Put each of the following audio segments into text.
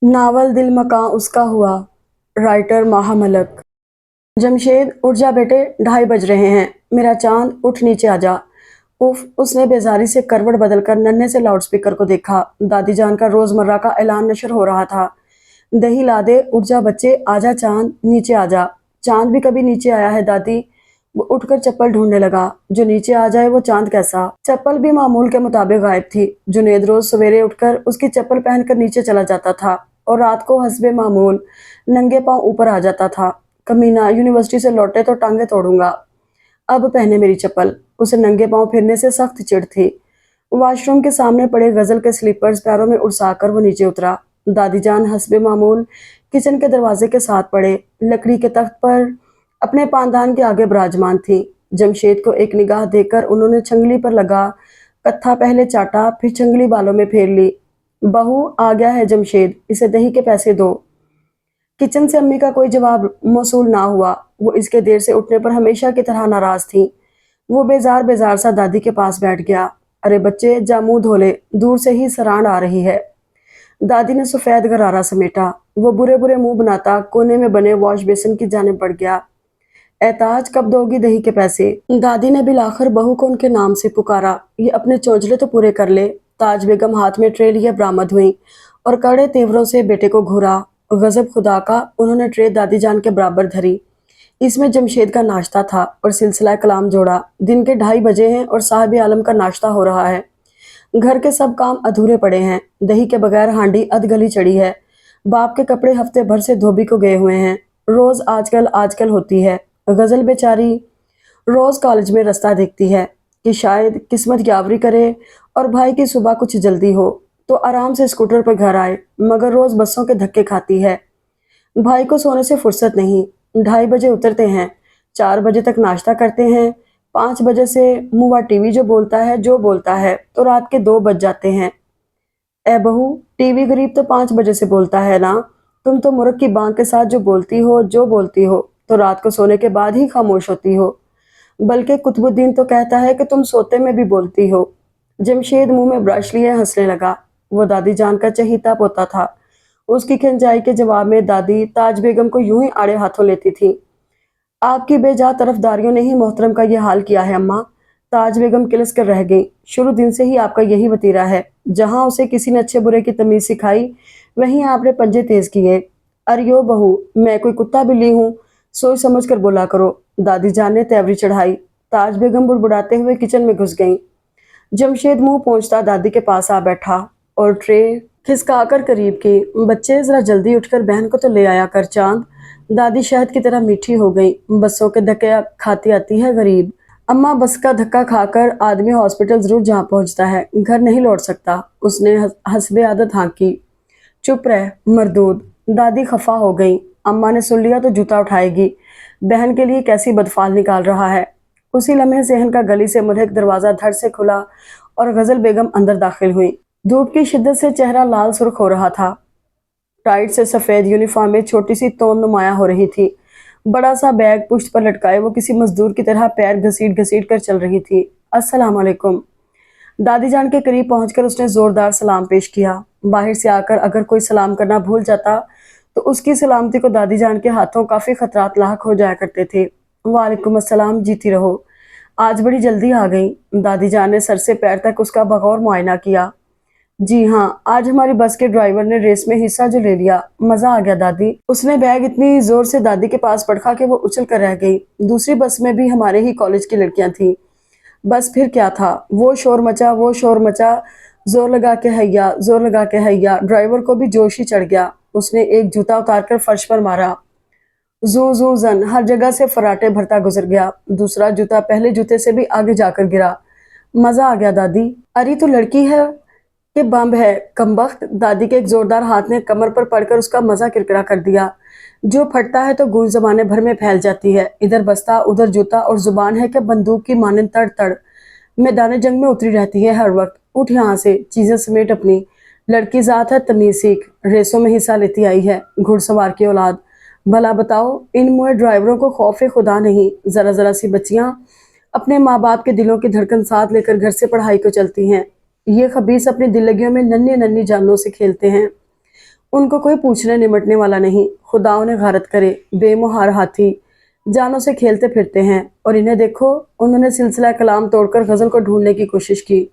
Novel दिल मकां उसका हुआ। राइटर माहा मलक। जमशेद उठ जा बेटे, 2:30 बज रहे हैं। मेरा चांद उठ नीचे आ जा। उफ, उसने बेजारी से करवट बदलकर नन्हे से लाउडस्पीकर को देखा। दादी जान का रोजमर्रा का ऐलान नशर हो रहा था। दही ला दे, उठ जा बच्चे, आजा चांद, नीचे आ जा। चांद भी कभी नीचे आया है दादी? वो उठकर चप्पल ढूंढने लगा। जो नीचे आ जाए वो चांद कैसा? चप्पल भी मामूल के मुताबिक गायब थी। जुनेद रोज सवेरे उठकर उसकी चप्पल पहनकर नीचे चला जाता था और रात को हस्बे मामूल नंगे पांव ऊपर आ जाता था। कमीना, यूनिवर्सिटी से लौटे तो टांगे तोड़ूंगा। अब पहने मेरी चप्पल। उसे नंगे पांव फिरने से सख्त चिढ़ थी। वॉशरूम के सामने पड़े गजल के स्लीपर्स पैरों में उड़साकर वो नीचे उतरा। दादी जान हस्बे मामूल किचन के दरवाजे के साथ पड़े लकड़ी के तख्त पर अपने पानदान के आगे विराजमान थी। जमशेद को एक निगाह देकर उन्होंने छंगली पर लगा कत्था पहले चाटा, फिर छंगली बालों में फेर ली। बहू, आ गया है जमशेद, इसे दही के पैसे दो। किचन से अम्मी का कोई जवाब मौसूल ना हुआ। वो इसके देर से उठने पर हमेशा की तरह नाराज थी। वो बेजार बेजार सा दादी के पास बैठ गया। अरे बच्चे, जा मुंह धो ले, दूर से ही सरांड आ रही है। दादी ने सफेद गरारा समेटा। वो बुरे बुरे मुंह बनाता कोने में बने वॉश बेसिन की जानिब बढ़ गया। एताज, कब दोगी दही के पैसे? दादी ने बिलाखिर बहू को उनके नाम से पुकारा। ये अपने चौंचले तो पूरे कर ले। ताज बेगम हाथ में ट्रे लिए बरामद हुई और कड़े तेवरों से बेटे को घूरा। गजब खुदा का, उन्होंने ट्रे दादी जान के बराबर धरी। इसमें जमशेद का नाश्ता था और सिलसिला कलाम जोड़ा। दिन के 2:30 बजे हैं और साहिब आलम का नाश्ता हो रहा है। घर के सब काम अधूरे पड़े हैं। दही के बगैर हांडी अधगली चढ़ी है। बाप के कपड़े हफ्ते भर से धोबी को गए हुए हैं। रोज आजकल आजकल होती है। गजल बेचारी रोज कॉलेज में रास्ता देखती है कि शायद किस्मत यावरी करे और भाई की सुबह कुछ जल्दी हो तो आराम से स्कूटर पर घर आए, मगर रोज बसों के धक्के खाती है। भाई को सोने से फुर्सत नहीं। 2:30 बजे उतरते हैं, 4 बजे तक नाश्ता करते हैं। 5 बजे से मुँह टीवी जो बोलता है तो रात के 2 बज जाते हैं। ए बहू, टीवी गरीब तो 5 बजे से बोलता है ना। तुम तो मुर्ग की बांग के साथ जो बोलती हो तो रात को सोने के बाद ही खामोश होती हो। बल्कि कुतुबुद्दीन तो कहता है कि तुम सोते में भी बोलती हो। जमशेद मुंह में ब्रश लिए हंसने लगा। वो दादी जान का चहीता पोता था। उसकी खिंचाई के जवाब में दादी ताज बेगम को यूं ही आड़े हाथों लेती थी। आपकी बेजा तरफदारियों ने ही मोहतरम का यह हाल किया है अम्मा। ताज बेगम किलस कर रह गई। शुरू दिन से ही आपका यही वतीरा है। जहां उसे किसी ने अच्छे बुरे की तमीज सिखाई, वहीं आपने पंजे तेज किए। अरियो बहू, मैं कोई कुत्ता बिल्ली हूँ? सोच समझ कर बोला करो। दादी जान ने तेवरी चढ़ाई। ताज बेगम बुड़बुड़ाते हुए किचन में घुस गईं। जमशेद मुंह पोंछता दादी के पास आ बैठा और ट्रे खिसकाकर करीब की। बच्चे, जरा जल्दी उठकर बहन को तो ले आया कर चांद। दादी शहद की तरह मीठी हो गई। बसों के धक्के खाती आती है गरीब। अम्मा, बस का धक्का खाकर आदमी हॉस्पिटल जरूर जहाँ पहुंचता है, घर नहीं लौट सकता। उसने हसबे आदत हाँकी। चुप रह मरदूद। दादी खफा हो गई। अम्मा ने सुन लिया तो जूता उठाएगी। बहन के लिए कैसी बदफाल निकाल रहा है। उसी लम्हे जहन का गली से मुल्हिक दरवाजा धड़ से खुला और गजल बेगम अंदर दाखिल हुई। धूप की शिद्दत से चेहरा लाल सुर्ख हो रहा था। टाइट से सफेद यूनिफॉर्म में छोटी सी तोन नुमाया हो रही थी। बड़ा सा बैग पुश्त पर लटकाए वो किसी मजदूर की तरह पैर घसीट घसीट कर चल रही थी। अस्सलाम वालेकुम। दादी जान के करीब पहुंचकर उसने जोरदार सलाम पेश किया। बाहर से आकर अगर कोई सलाम करना भूल जाता तो उसकी सलामती को दादी जान के हाथों काफी खतरात लाक हो जाया करते थे। वालेकुम अस्सलाम, जीती रहो। आज बड़ी जल्दी आ गई। दादी जान ने सर से पैर तक उसका बगौर मुआयना किया। जी हाँ, आज हमारी बस के ड्राइवर ने रेस में हिस्सा जो ले लिया, मजा आ गया दादी। उसने बैग इतनी जोर से दादी के पास पटका कि वो उछल कर रह गई। दूसरी बस में भी हमारे ही कॉलेज की लड़कियां थीं। बस फिर क्या था, वो शोर मचा, जोर लगा के हैया, जोर लगा के हैया। ड्राइवर को भी जोश ही चढ़ गया। उसने एक जूता उतारकर फर्श पर मारा। जू जू जन हर जगह से फराटे भरता गुजर गया। दूसरा जूता पहले जूते से भी आगे जाकर गिरा। मजा आ गया दादी। अरे तो लड़की है कि बम है कमबख्त। दादी के एक जोरदार हाथ ने कमर पर पड़कर उसका मजा किरकिरा कर दिया। जो फटता है तो गूंज जमाने भर में फैल जाती है। इधर बस्ता, उधर जूता और जुबान है कि बंदूक की मानंद तड़ तड़ मैदान जंग में उतरी रहती है हर वक्त। उठ यहाँ से, चीजें समेट अपनी। लड़की जात है, तमीज सीख। रेसों में हिस्सा लेती आई है, घुड़सवार की औलाद। भला बताओ, इन मुए ड्राइवरों को खौफ खुदा नहीं। जरा जरा सी बच्चियां अपने माँ बाप के दिलों की धड़कन साथ लेकर घर से पढ़ाई को चलती हैं। ये खबीस अपनी दिल लगियों में नन्ही नन्ही जानों से खेलते हैं। ان کو کوئی پوچھنے نمٹنے والا نہیں، خداؤں نے غارت کرے، بے مہار ہاتھی جانوں سے کھیلتے پھرتے ہیں۔ اور انہیں دیکھو، انہوں نے سلسلہ کلام توڑ کر غزل کو ڈھونڈنے کی کوشش کی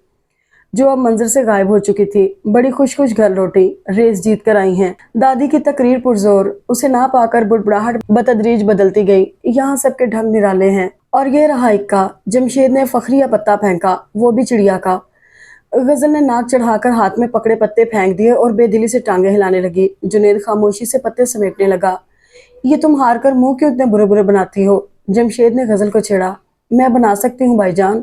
جو اب منظر سے غائب ہو چکی تھی۔ بڑی خوش خوش گھر لوٹی، ریس جیت کر آئی ہیں۔ دادی کی تقریر پرزور، اسے نہ پا کر بڑبڑاہٹ بتدریج بدلتی گئی۔ یہاں سب کے ڈھنگ نرالے ہیں۔ اور یہ رہا اکا، جمشید نے فخریہ پتا پھینکا، وہ بھی چڑیا کا۔ غزل نے ناک چڑھا کر ہاتھ میں پکڑے پتے پھینک دیے اور بے دلی سے ٹانگیں ہلانے لگی۔ جنید خاموشی سے پتے سمیٹنے لگا۔ یہ تم ہار کر منہ کیوں اتنے برے برے بناتی ہو؟ جمشید نے غزل کو چھیڑا۔ میں بنا سکتی ہوں بھائی جان،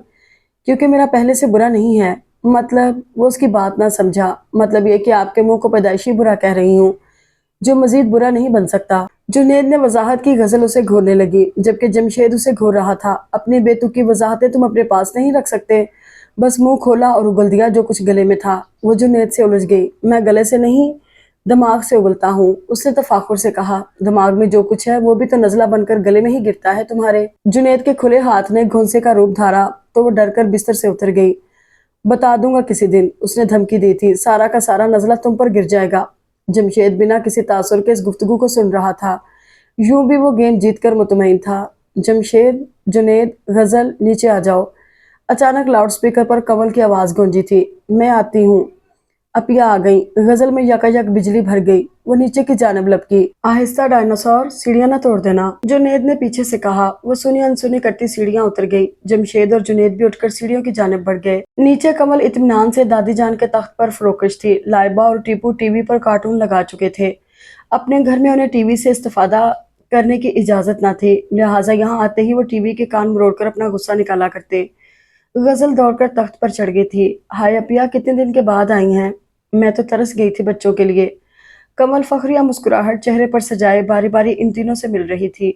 کیونکہ میرا پہلے سے برا نہیں ہے۔ مطلب؟ وہ اس کی بات نہ سمجھا۔ مطلب یہ کہ آپ کے منہ کو پیدائشی برا کہہ رہی ہوں جو مزید برا نہیں بن سکتا۔ جنید نے وضاحت کی، غزل اسے گھورنے لگی جبکہ جمشید اسے گھور رہا تھا۔ اپنی بے تکی وضاحتیں تم اپنے پاس نہیں رکھ سکتے؟ بس منہ کھولا اور اگل دیا جو کچھ گلے میں تھا۔ وہ جنید سے الجھ گئی۔ میں گلے سے نہیں، دماغ سے اگلتا ہوں، اس نے تفاخر سے کہا۔ دماغ میں جو کچھ ہے وہ بھی تو نزلہ بن کر گلے میں ہی گرتا ہے تمہارے۔ جنید کے کھلے ہاتھ نے گھونسے کا روپ دھارا تو وہ ڈر کر بستر سے اتر گئی۔ بتا دوں گا کسی دن، اس نے دھمکی دی تھی، سارا کا سارا نزلہ تم پر گر جائے گا۔ جمشید بنا کسی تاثر کے اس گفتگو کو سن رہا تھا۔ یوں بھی وہ گیم جیت کر مطمئن تھا۔ جمشید، جنید، غزل، نیچے آ جاؤ۔ اچانک لاؤڈ سپیکر پر کنول کی آواز گونجی تھی۔ میں آتی ہوں۔ اپیا آ گئیں۔ غزل میں یکایک بجلی بھر گئی۔ وہ نیچے کی جانب لپکی۔ آہستہ ڈائناسور، سیڑھیاں نہ توڑ دینا، جنید نے پیچھے سے کہا۔ وہ سنی انسنی کرتی سیڑھیاں اتر گئی۔ جمشید اور جنید بھی اٹھ کر سیڑھیوں کی جانب بڑھ گئے۔ نیچے کنول اطمینان سے دادی جان کے تخت پر فروکش تھی۔ لائبہ اور ٹیپو ٹی وی پر کارٹون لگا چکے تھے۔ اپنے گھر میں انہیں ٹی وی سے استفادہ کرنے کی اجازت نہ تھی، لہٰذا یہاں آتے ہی وہ ٹی وی کے کان مروڑ کر اپنا غصہ نکالا کرتے۔ غزل دوڑ کر تخت پر چڑھ گئی تھی۔ ہائے اپیا، کتنے دن کے بعد آئی ہیں؟ میں تو ترس گئی تھی بچوں کے لیے۔ کنول فخریہ مسکراہٹ چہرے پر سجائے باری باری ان تینوں سے مل رہی تھی۔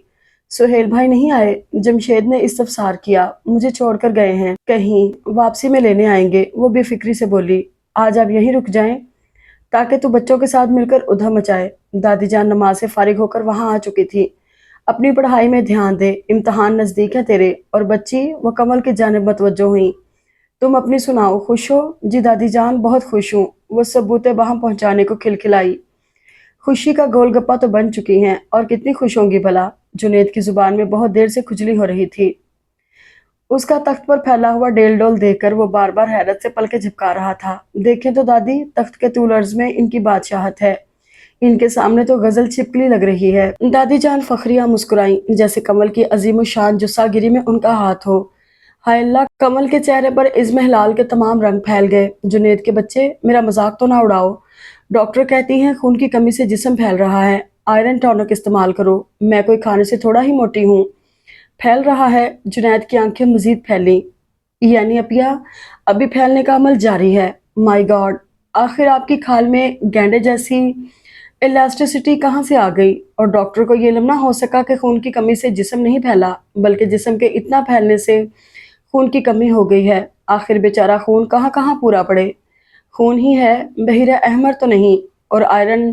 سہیل بھائی نہیں آئے؟ جمشید نے استفسار کیا۔ مجھے چھوڑ کر گئے ہیں، کہیں واپسی میں لینے آئیں گے، وہ بے فکری سے بولی۔ آج آپ یہیں رک جائیں تاکہ تو بچوں کے ساتھ مل کر ادھم مچائے۔ دادی جان نماز سے فارغ ہو کر وہاں آ چکی تھی۔ اپنی پڑھائی میں دھیان دے، امتحان نزدیک ہے تیرے۔ اور بچی، وہ کنول کی جانب متوجہ ہوئیں، تم اپنی سناؤ، خوش ہو؟ جی دادی جان، بہت خوش ہوں۔ وہ ثبوت باہم پہنچانے کو کھلکھلائی۔ خوشی کا گول گپا تو بن چکی ہیں، اور کتنی خوش ہوں گی بھلا؟ جنید کی زبان میں بہت دیر سے کھجلی ہو رہی تھی۔ اس کا تخت پر پھیلا ہوا ڈیل ڈول دیکھ کر وہ بار بار حیرت سے پلکیں جھپکا رہا تھا۔ دیکھیں تو دادی، تخت کے طول عرض میں ان کی بادشاہت ہے، ان کے سامنے تو غزل چھپکلی لگ رہی ہے۔ دادی جان فخریہ مسکرائیں جیسے کنول کی عظیم الشان جسہ گیری میں ان کا ہاتھ ہو۔ ہائے اللہ، کنول کے چہرے پر عزم ہلال کے تمام رنگ پھیل گئے۔ جنید کے بچے، میرا مذاق تو نہ اڑاؤ، ڈاکٹر کہتی ہیں خون کی کمی سے جسم پھیل رہا ہے، آئرن ٹونک استعمال کرو۔ میں کوئی کھانے سے تھوڑا ہی موٹی ہوں۔ پھیل رہا ہے؟ جنید کی آنکھیں مزید پھیلیں۔ یعنی اپیا، ابھی پھیلنے کا عمل جاری ہے۔ مائی گاڈ، آخر آپ کی کھال میں گینڈے جیسی الاسٹیسٹی کہاں سے آ گئی؟ اور ڈاکٹر کو یہ علم نہ ہو سکا کہ خون کی کمی سے جسم نہیں پھیلا، بلکہ جسم کے اتنا پھیلنے سے خون کی کمی ہو گئی ہے۔ آخر بیچارہ خون کہاں کہاں پورا پڑے؟ خون ہی ہے، بحیرہ احمر تو نہیں؟ اور آئرن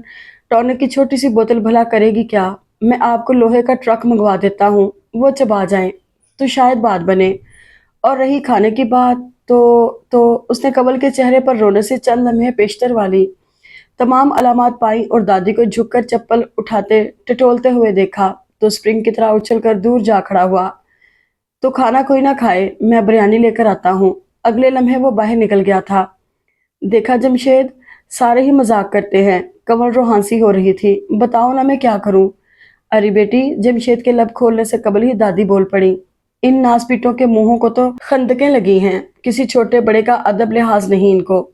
ٹونک کی چھوٹی سی بوتل بھلا کرے گی کیا؟ میں آپ کو لوہے کا ٹرک منگوا دیتا ہوں، وہ چبا جائیں تو شاید بات بنے۔ اور رہی کھانے کی بات تو اس نے کنول کے چہرے پر رونے سے چند لمحے پیشتر والی تمام علامات پائیں اور دادی کو جھک کر چپل اٹھاتے ٹٹولتے ہوئے دیکھا تو اسپرنگ کی طرح اچھل کر دور جا کھڑا ہوا۔ تو کھانا کوئی نہ کھائے، میں بریانی لے کر آتا ہوں۔ اگلے لمحے وہ باہر نکل گیا تھا۔ دیکھا جمشید، سارے ہی مذاق کرتے ہیں۔ کنول روحانسی ہو رہی تھی۔ بتاؤ نا میں کیا کروں؟ ارے بیٹی، جمشید کے لب کھولنے سے قبل ہی دادی بول پڑی، ان ناز پیٹوں کے منہوں کو تو خندقیں لگی ہیں، کسی چھوٹے بڑے کا ادب لحاظ نہیں ان کو۔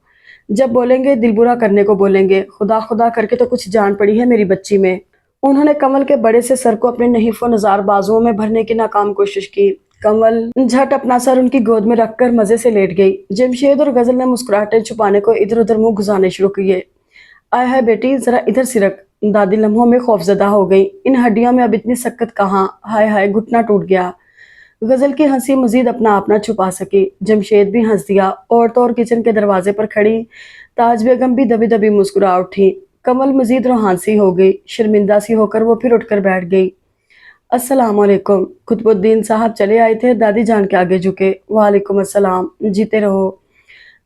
جب بولیں گے دل برا کرنے کو بولیں گے، خدا خدا کر کے تو کچھ جان پڑی ہے میری بچی میں۔ انہوں نے کنول کے بڑے سے سر کو اپنے نحیف و نزار بازوؤں میں بھرنے کی ناکام کوشش کی۔ کنول جھٹ اپنا سر ان کی گود میں رکھ کر مزے سے لیٹ گئی۔ جمشید اور غزل نے مسکراہٹیں چھپانے کو ادھر ادھر منہ گھسانے شروع کیے۔ آئے ہائے بیٹی، ذرا ادھر سرک۔ دادی لمحوں میں خوفزدہ ہو گئی۔ ان ہڈیوں میں اب اتنی سکت کہاں، ہائے ہائے، گھٹنا ٹوٹ گیا۔ غزل کی ہنسی مزید اپنا آپ نہ چھپا سکی۔ جمشید بھی ہنس دیا۔ عورتوں اور کچن کے دروازے پر کھڑی تاج بیگم بھی دبی دبی مسکرا اٹھی۔ کنول مزید روحانسی ہو گئی۔ شرمندہ سی ہو کر وہ پھر اٹھ کر بیٹھ گئی۔ السلام علیکم، قطب الدین صاحب چلے آئے تھے؟ دادی جان کے آگے جھکے۔ وعلیکم السلام، جیتے رہو۔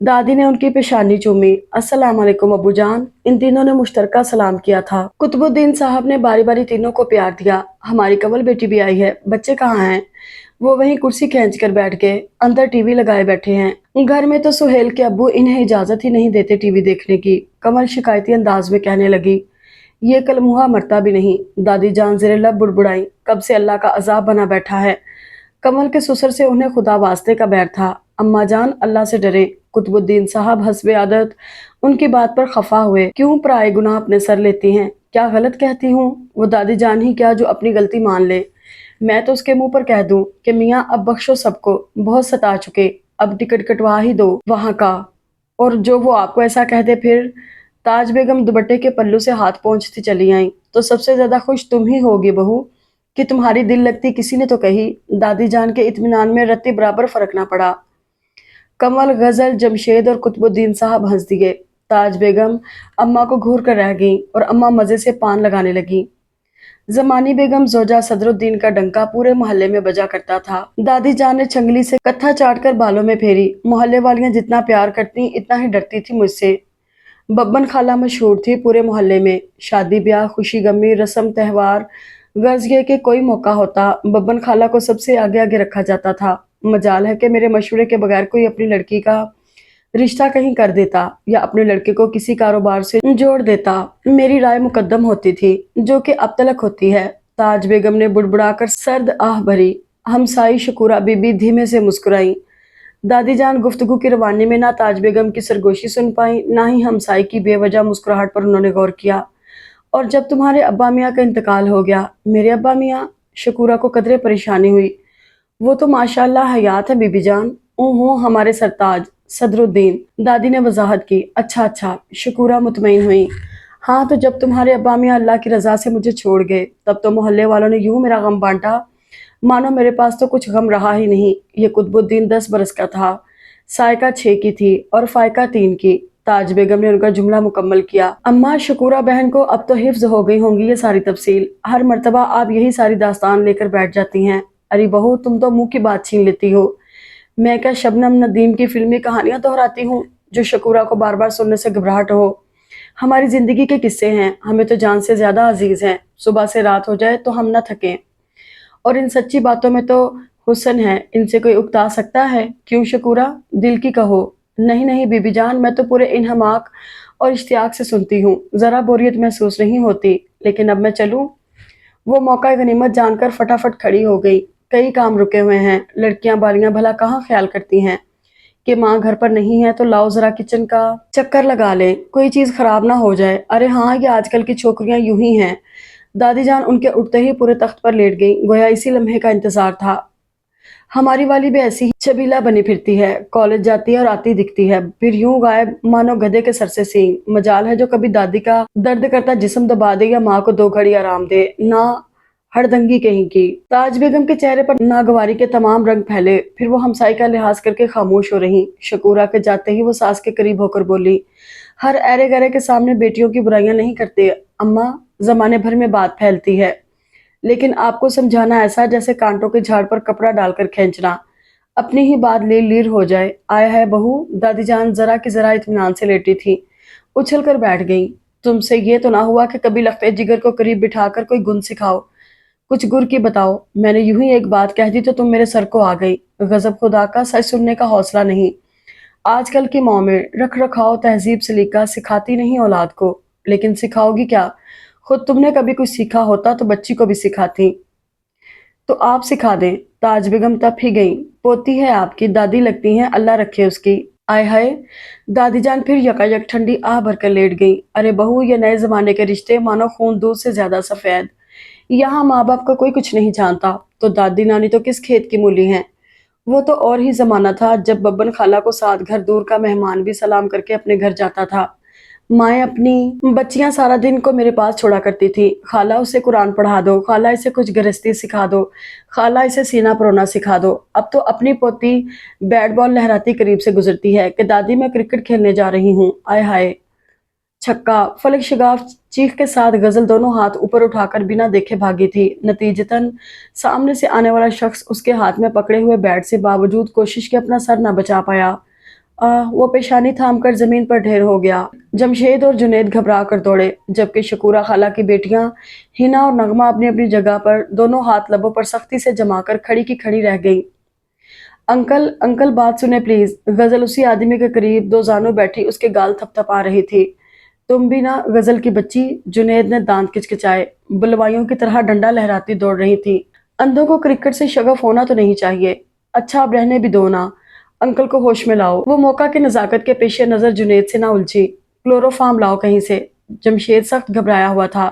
दादी ने उनकी पेशानी चूमी। अस्सलाम वालेकुम अब्बू जान। इन तीनों ने मुश्तरका सलाम किया था। कुतुबुद्दीन साहब ने बारी बारी तीनों को प्यार दिया। हमारी कमल बेटी भी आई है, बच्चे कहाँ हैं? वो वहीं कुर्सी खींच कर बैठ गए। अंदर टीवी लगाए बैठे हैं। घर में तो सुहेल के अब्बू इन्हें इजाजत ही नहीं देते टीवी देखने की। कमल शिकायती अंदाज में कहने लगी, ये कलमुहा मरता भी नहीं। दादी जान ज़ेरे लब बुड़बुड़ाई, कब से अल्लाह का अजाब बना बैठा है। कमल के ससुर से उन्हें खुदा वास्ते का बैर था। अम्मा जान अल्लाह से डरे। कुतुबुद्दीन साहब हस्बे आदत उनकी बात पर खफा हुए। क्यों पराए गुनाह अपने सर लेती हैं? क्या गलत कहती हूँ? वो दादी जान ही क्या जो अपनी गलती मान ले। मैं तो उसके मुंह पर कह दूं कि मियाँ अब बख्शो सबको, बहुत सता चुके, अब टिकट कटवा ही दो वहां का। और जो वो आपको ऐसा कह दे फिर? ताज बेगम दुपट्टे के पल्लू से हाथ पोंछती चली आई। तो सबसे ज्यादा खुश तुम ही होगी बहू कि तुम्हारी दिल लगती किसी ने तो कही। दादी जान के इत्मीनान में रत्ती बराबर फर्क ना पड़ा। कमल, गजल, जमशेद और कुतुबुद्दीन साहब हंस दिए। ताज बेगम अम्मा को घूर कर रह गई और अम्मा मजे से पान लगाने लगी। जमानी बेगम जोजा सदरुद्दीन का डंका पूरे मोहल्ले में बजा करता था। दादी जान ने चंगली से कत्था चाट कर बालों में फेरी। मोहल्ले वालियां जितना प्यार करती इतना ही डरती थी मुझसे। बब्बन खाला मशहूर थी पूरे मोहल्ले में। शादी ब्याह, खुशी गमी, रस्म त्योहार, गर्ज ये कि कोई मौका होता, बब्बन खाला को सबसे आगे आगे रखा जाता था। मजाल है कि मेरे मशवरे के बगैर कोई अपनी लड़की का रिश्ता कहीं कर देता या अपने लड़के को किसी कारोबार से जोड़ देता। मेरी राय मुकद्दम होती थी, जो कि अब तलक होती है। ताज बेगम ने बुड़बुड़ाकर सर्द आह भरी। हमसाई शकूरा बीबी धीमे से मुस्कुराई। दादी जान गुफ्तगू की रवानी में ना ताज बेगम की सरगोशी सुन पाई, ना ही हमसाई की बेवजह मुस्कुराहट पर उन्होंने गौर किया। और जब तुम्हारे अब्बा मियाँ का इंतकाल हो गया? मेरे अब्बा मियाँ? शकूरा को कदरे परेशानी हुई। वो तो माशाल्लाह हयात है बीबी जान। ओहो हमारे सरताज सदरुद्दीन। दादी ने वजाहत की। अच्छा अच्छा, शकूरा मुतमईन हुई। हाँ तो जब तुम्हारे अब्बा मियाँ अल्लाह की रजा से मुझे छोड़ गए, तब तो मोहल्ले वालों ने यूं मेरा गम बांटा मानो मेरे पास तो कुछ गम रहा ही नहीं। ये कुतुबुद्दीन 10 बरस का था, सायका 6 की थी और फायका 3 की। ताज बेगम ने उनका जुमला मुकम्मल किया। अम्मा, शकूरा बहन को अब तो हिफ्ज हो गई होंगी ये सारी तफसील। हर मर्तबा आप यही सारी दास्तान लेकर बैठ जाती हैं। अरे बहू, तुम तो मुंह की बात छीन लेती हो। मैं क्या शबनम नदीम की फिल्मी कहानियां दोहराती हूँ जो शकूरा को बार बार सुनने से घबराहट हो? हमारी जिंदगी के किस्से हैं, हमें तो जान से ज्यादा अजीज हैं। सुबह से रात हो जाए तो हम न थकें। और इन सच्ची बातों में तो हुस्न है, इनसे कोई उकता सकता है? क्यों शकूरा, दिल की कहो। नहीं नहीं बीबी जान, मैं तो पूरे इन्हमाक और इश्तियाक से सुनती हूँ, जरा बोरियत महसूस नहीं होती। लेकिन अब मैं चलूं? वो मौका गनीमत जानकर फटाफट खड़ी हो गई। कई काम रुके हुए हैं। लड़कियां बालियां भला कहाँ ख्याल करती हैं कि माँ घर पर नहीं है, तो लाओ जरा किचन का चक्कर लगा ले, कोई चीज खराब ना हो जाए। अरे हाँ, ये आजकल की छोकरियां यूं ही हैं। दादी जान उनके उठते ही पूरे तख्त पर लेट गई, गोया इसी लम्हे का इंतजार था। हमारी वाली भी ऐसी ही चबीला बनी फिरती है, कॉलेज जाती है और आती दिखती है, फिर यूं गायब मानो गधे के सर से सींग। मजाल है जो कभी दादी का दर्द करता जिस्म दबा दे या माँ को 2 घड़ी आराम दे। ना हड़दंगी कहीं की। ताज बेगम के चेहरे पर नागवारी के तमाम रंग फैले। फिर वो हमसाई का लिहाज करके खामोश हो रही। शकूरा के जाते ही वो सास के करीब होकर बोली, हर ऐरे गहरे के सामने बेटियों की बुराइयां नहीं करते अम्मा, जमाने भर में बात फैलती है। लेकिन आपको समझाना ऐसा जैसे कांटों के झाड़ पर कपड़ा डालकर खींचना, अपनी ही बात लीर लीर हो जाए। आया है बहू। दादी जान जरा की जरा इत्मीनान से लेटी थी, उछल कर बैठ गई। तुमसे ये तो ना हुआ कि कभी लखते जिगर को करीब बिठाकर कोई गुण सिखाओ, कुछ गुर की बताओ। मैंने यूं ही एक बात कह दी तो तुम मेरे सर को आ गई। गजब खुदा का, सच सुनने का हौसला नहीं। आजकल की माँ में रख रखाव, तहजीब, सलीका सिखाती नहीं औलाद को। लेकिन सिखाओगी क्या? खुद तुमने कभी कुछ सीखा होता तो बच्ची को भी सिखाती। तो आप सिखा दें। ताज बेगम तब ही गई। पोती है आपकी, दादी लगती हैं, अल्लाह रखे उसकी। आय हाय। दादी जान फिर यकायक ठंडी आह भरकर लेट गई। अरे बहू, ये नए जमाने के रिश्ते मानो खून दूध से ज्यादा सफेद। यहाँ माँ बाप का कोई कुछ नहीं जानता, तो दादी नानी तो किस खेत की मूली हैं। वो तो और ही जमाना था जब बब्बन खाला को 7 घर दूर का मेहमान भी सलाम करके अपने घर जाता था। माएँ अपनी बच्चियां सारा दिन को मेरे पास छोड़ा करती थी। खाला उसे कुरान पढ़ा दो, खाला इसे कुछ गृहस्थी सिखा दो, खाला इसे सीना परोना सिखा दो। अब तो अपनी पोती बैट बॉल लहराती करीब से गुजरती है कि दादी मैं क्रिकेट खेलने जा रही हूँ। आय हाय। छक्का। फलक शगाफ चीख के साथ गजल दोनों हाथ ऊपर उठाकर बिना देखे भागी थी। नतीजतन सामने से आने वाला शख्स उसके हाथ में पकड़े हुए बैट से बावजूद कोशिश के अपना सर न बचा पाया। वो पेशानी थाम कर जमीन पर ढेर हो गया। जमशेद और जुनेद घबरा कर दौड़े, जबकि शकूरा खाला की बेटियां हिना और नगमा अपनी अपनी जगह पर दोनों हाथ लबों पर सख्ती से जमाकर खड़ी की खड़ी रह गईं। अंकल अंकल बात सुने प्लीज। गजल उसी आदमी के करीब दो जानू बैठी उसके गाल थपथपा रही थी। तुम भी ना गजल की बच्ची, जुनेद ने दांत किचकिचाए। बुलवाइयों की तरह डंडा लहराती दौड़ रही थी। अंधों को क्रिकेट से शगफ होना तो नहीं चाहिए। अच्छा अब रहने भी दो ना, अंकल को होश में लाओ। वो मौका की नजाकत के पेशे नजर जुनेद से ना उलझी। क्लोरोफार्म लाओ कहीं से। जमशेद सख्त घबराया हुआ था।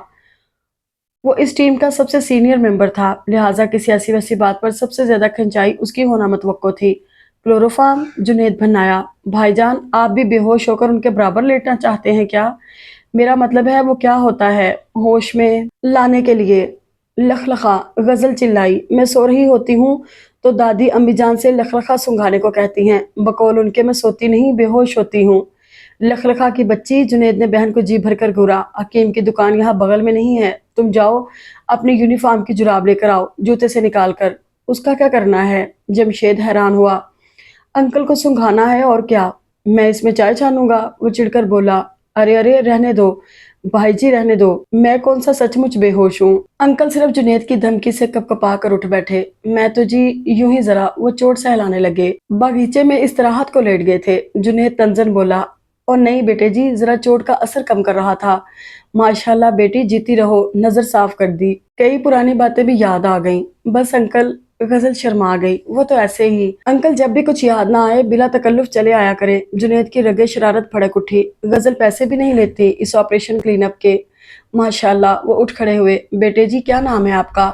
वो इस टीम का सबसे सीनियर मेंबर था, लिहाजा किसी ऐसी वैसी बात पर सबसे ज्यादा खिंचाई उसकी होना मतवक्को थी। क्लोरोफार्म, जुनेद भन्नाया। भाईजान आप भी बेहोश होकर उनके बराबर लेटना चाहते हैं क्या? मेरा मतलब है वो क्या होता है होश में लाने के लिए। लखलखा, गजल चिल्लाई। मैं सो रही होती हूँ तो दादी अम्मी जान से लखलखा सुंघाने को कहती हैं, बकौल उनके मैं सोती नहीं बेहोश होती हूँ। लखलखा की बच्ची, जुनेद ने बहन को जी भरकर घूरा। हकीम की दुकान यहाँ बगल में नहीं है, तुम जाओ अपनी यूनिफॉर्म की जुराब लेकर आओ जूते से निकाल कर। उसका क्या करना है? जमशेद हैरान हुआ। अंकल को सुंघाना है और क्या। मैं इसमें चाय छानूंगा, वो चिढ़कर बोला। अरे अरे रहने दो भाई जी, रहने दो। मैं कौन सा सचमुच बेहोश हूँ? अंकल सिर्फ जुनेद की धमकी से कपकपा कर उठ बैठे। मैं तो जी यूं ही जरा, वो चोट सहलाने लगे। बागीचे में इस्तराहत को लेट गए थे। जुनेद तंजन बोला। और नहीं बेटे जी, जरा चोट का असर कम कर रहा था। माशाल्लाह बेटी, जीती रहो। नजर साफ कर दी। कई पुरानी बातें भी याद आ गईं। बस अंकल, गजल शर्मा गई। वो तो ऐसे ही। अंकल जब भी कुछ याद ना आए बिला तकल्लुफ चले आया करे। जुनेद की रगे शरारत भड़क उठी। गजल पैसे भी नहीं लेती इस ऑपरेशन क्लीनअप के। माशाल्लाह, वो उठ खड़े हुए। बेटे जी क्या नाम है आपका?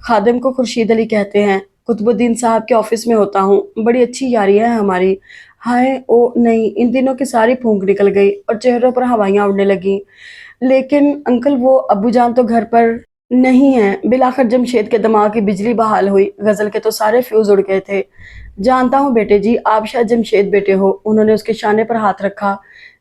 खादिम को खुर्शीद अली कहते हैं। कुतुबुद्दीन साहब के ऑफिस में होता हूँ। बड़ी अच्छी यारी है हमारी। हाय ओ नहीं, इन दिनों की सारी फूंक निकल गई और चेहरों पर हवाइयां उड़ने लगी। लेकिन अंकल वो अब्बू जान तो घर पर नहीं है। बिलाखिर जमशेद के दिमाग की बिजली बहाल हुई। गजल के तो सारे फ्यूज उड़ गए थे। जानता हूँ बेटे जी, आप शायद जमशेद बेटे हो। उन्होंने उसके शाने पर हाथ रखा।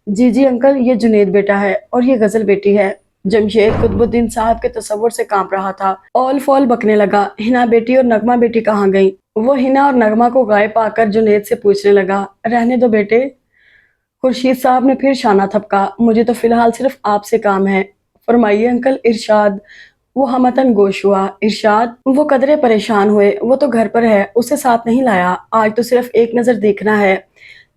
जी जी अंकल, ये जुनेद बेटा है और ये गजल बेटी है। जमशेद कुतुबुद्दीन साहब के तसव्वुर से कांप रहा था। ऑल फॉल बकने लगा। हिना बेटी और नगमा बेटी कहाँ गई? वो हिना और नगमा को गायब पाकर जुनेद से पूछने लगा। रहने दो बेटे। खुर्शीद साहब ने फिर शाना थपका। मुझे तो फिलहाल सिर्फ आपसे काम है। फरमाइए अंकल, इरशाद। वो हमतन गोश हुआ। इरशाद? वो कदरे परेशान हुए। वो तो घर पर है, उसे साथ नहीं लाया। आज तो सिर्फ एक नजर देखना है,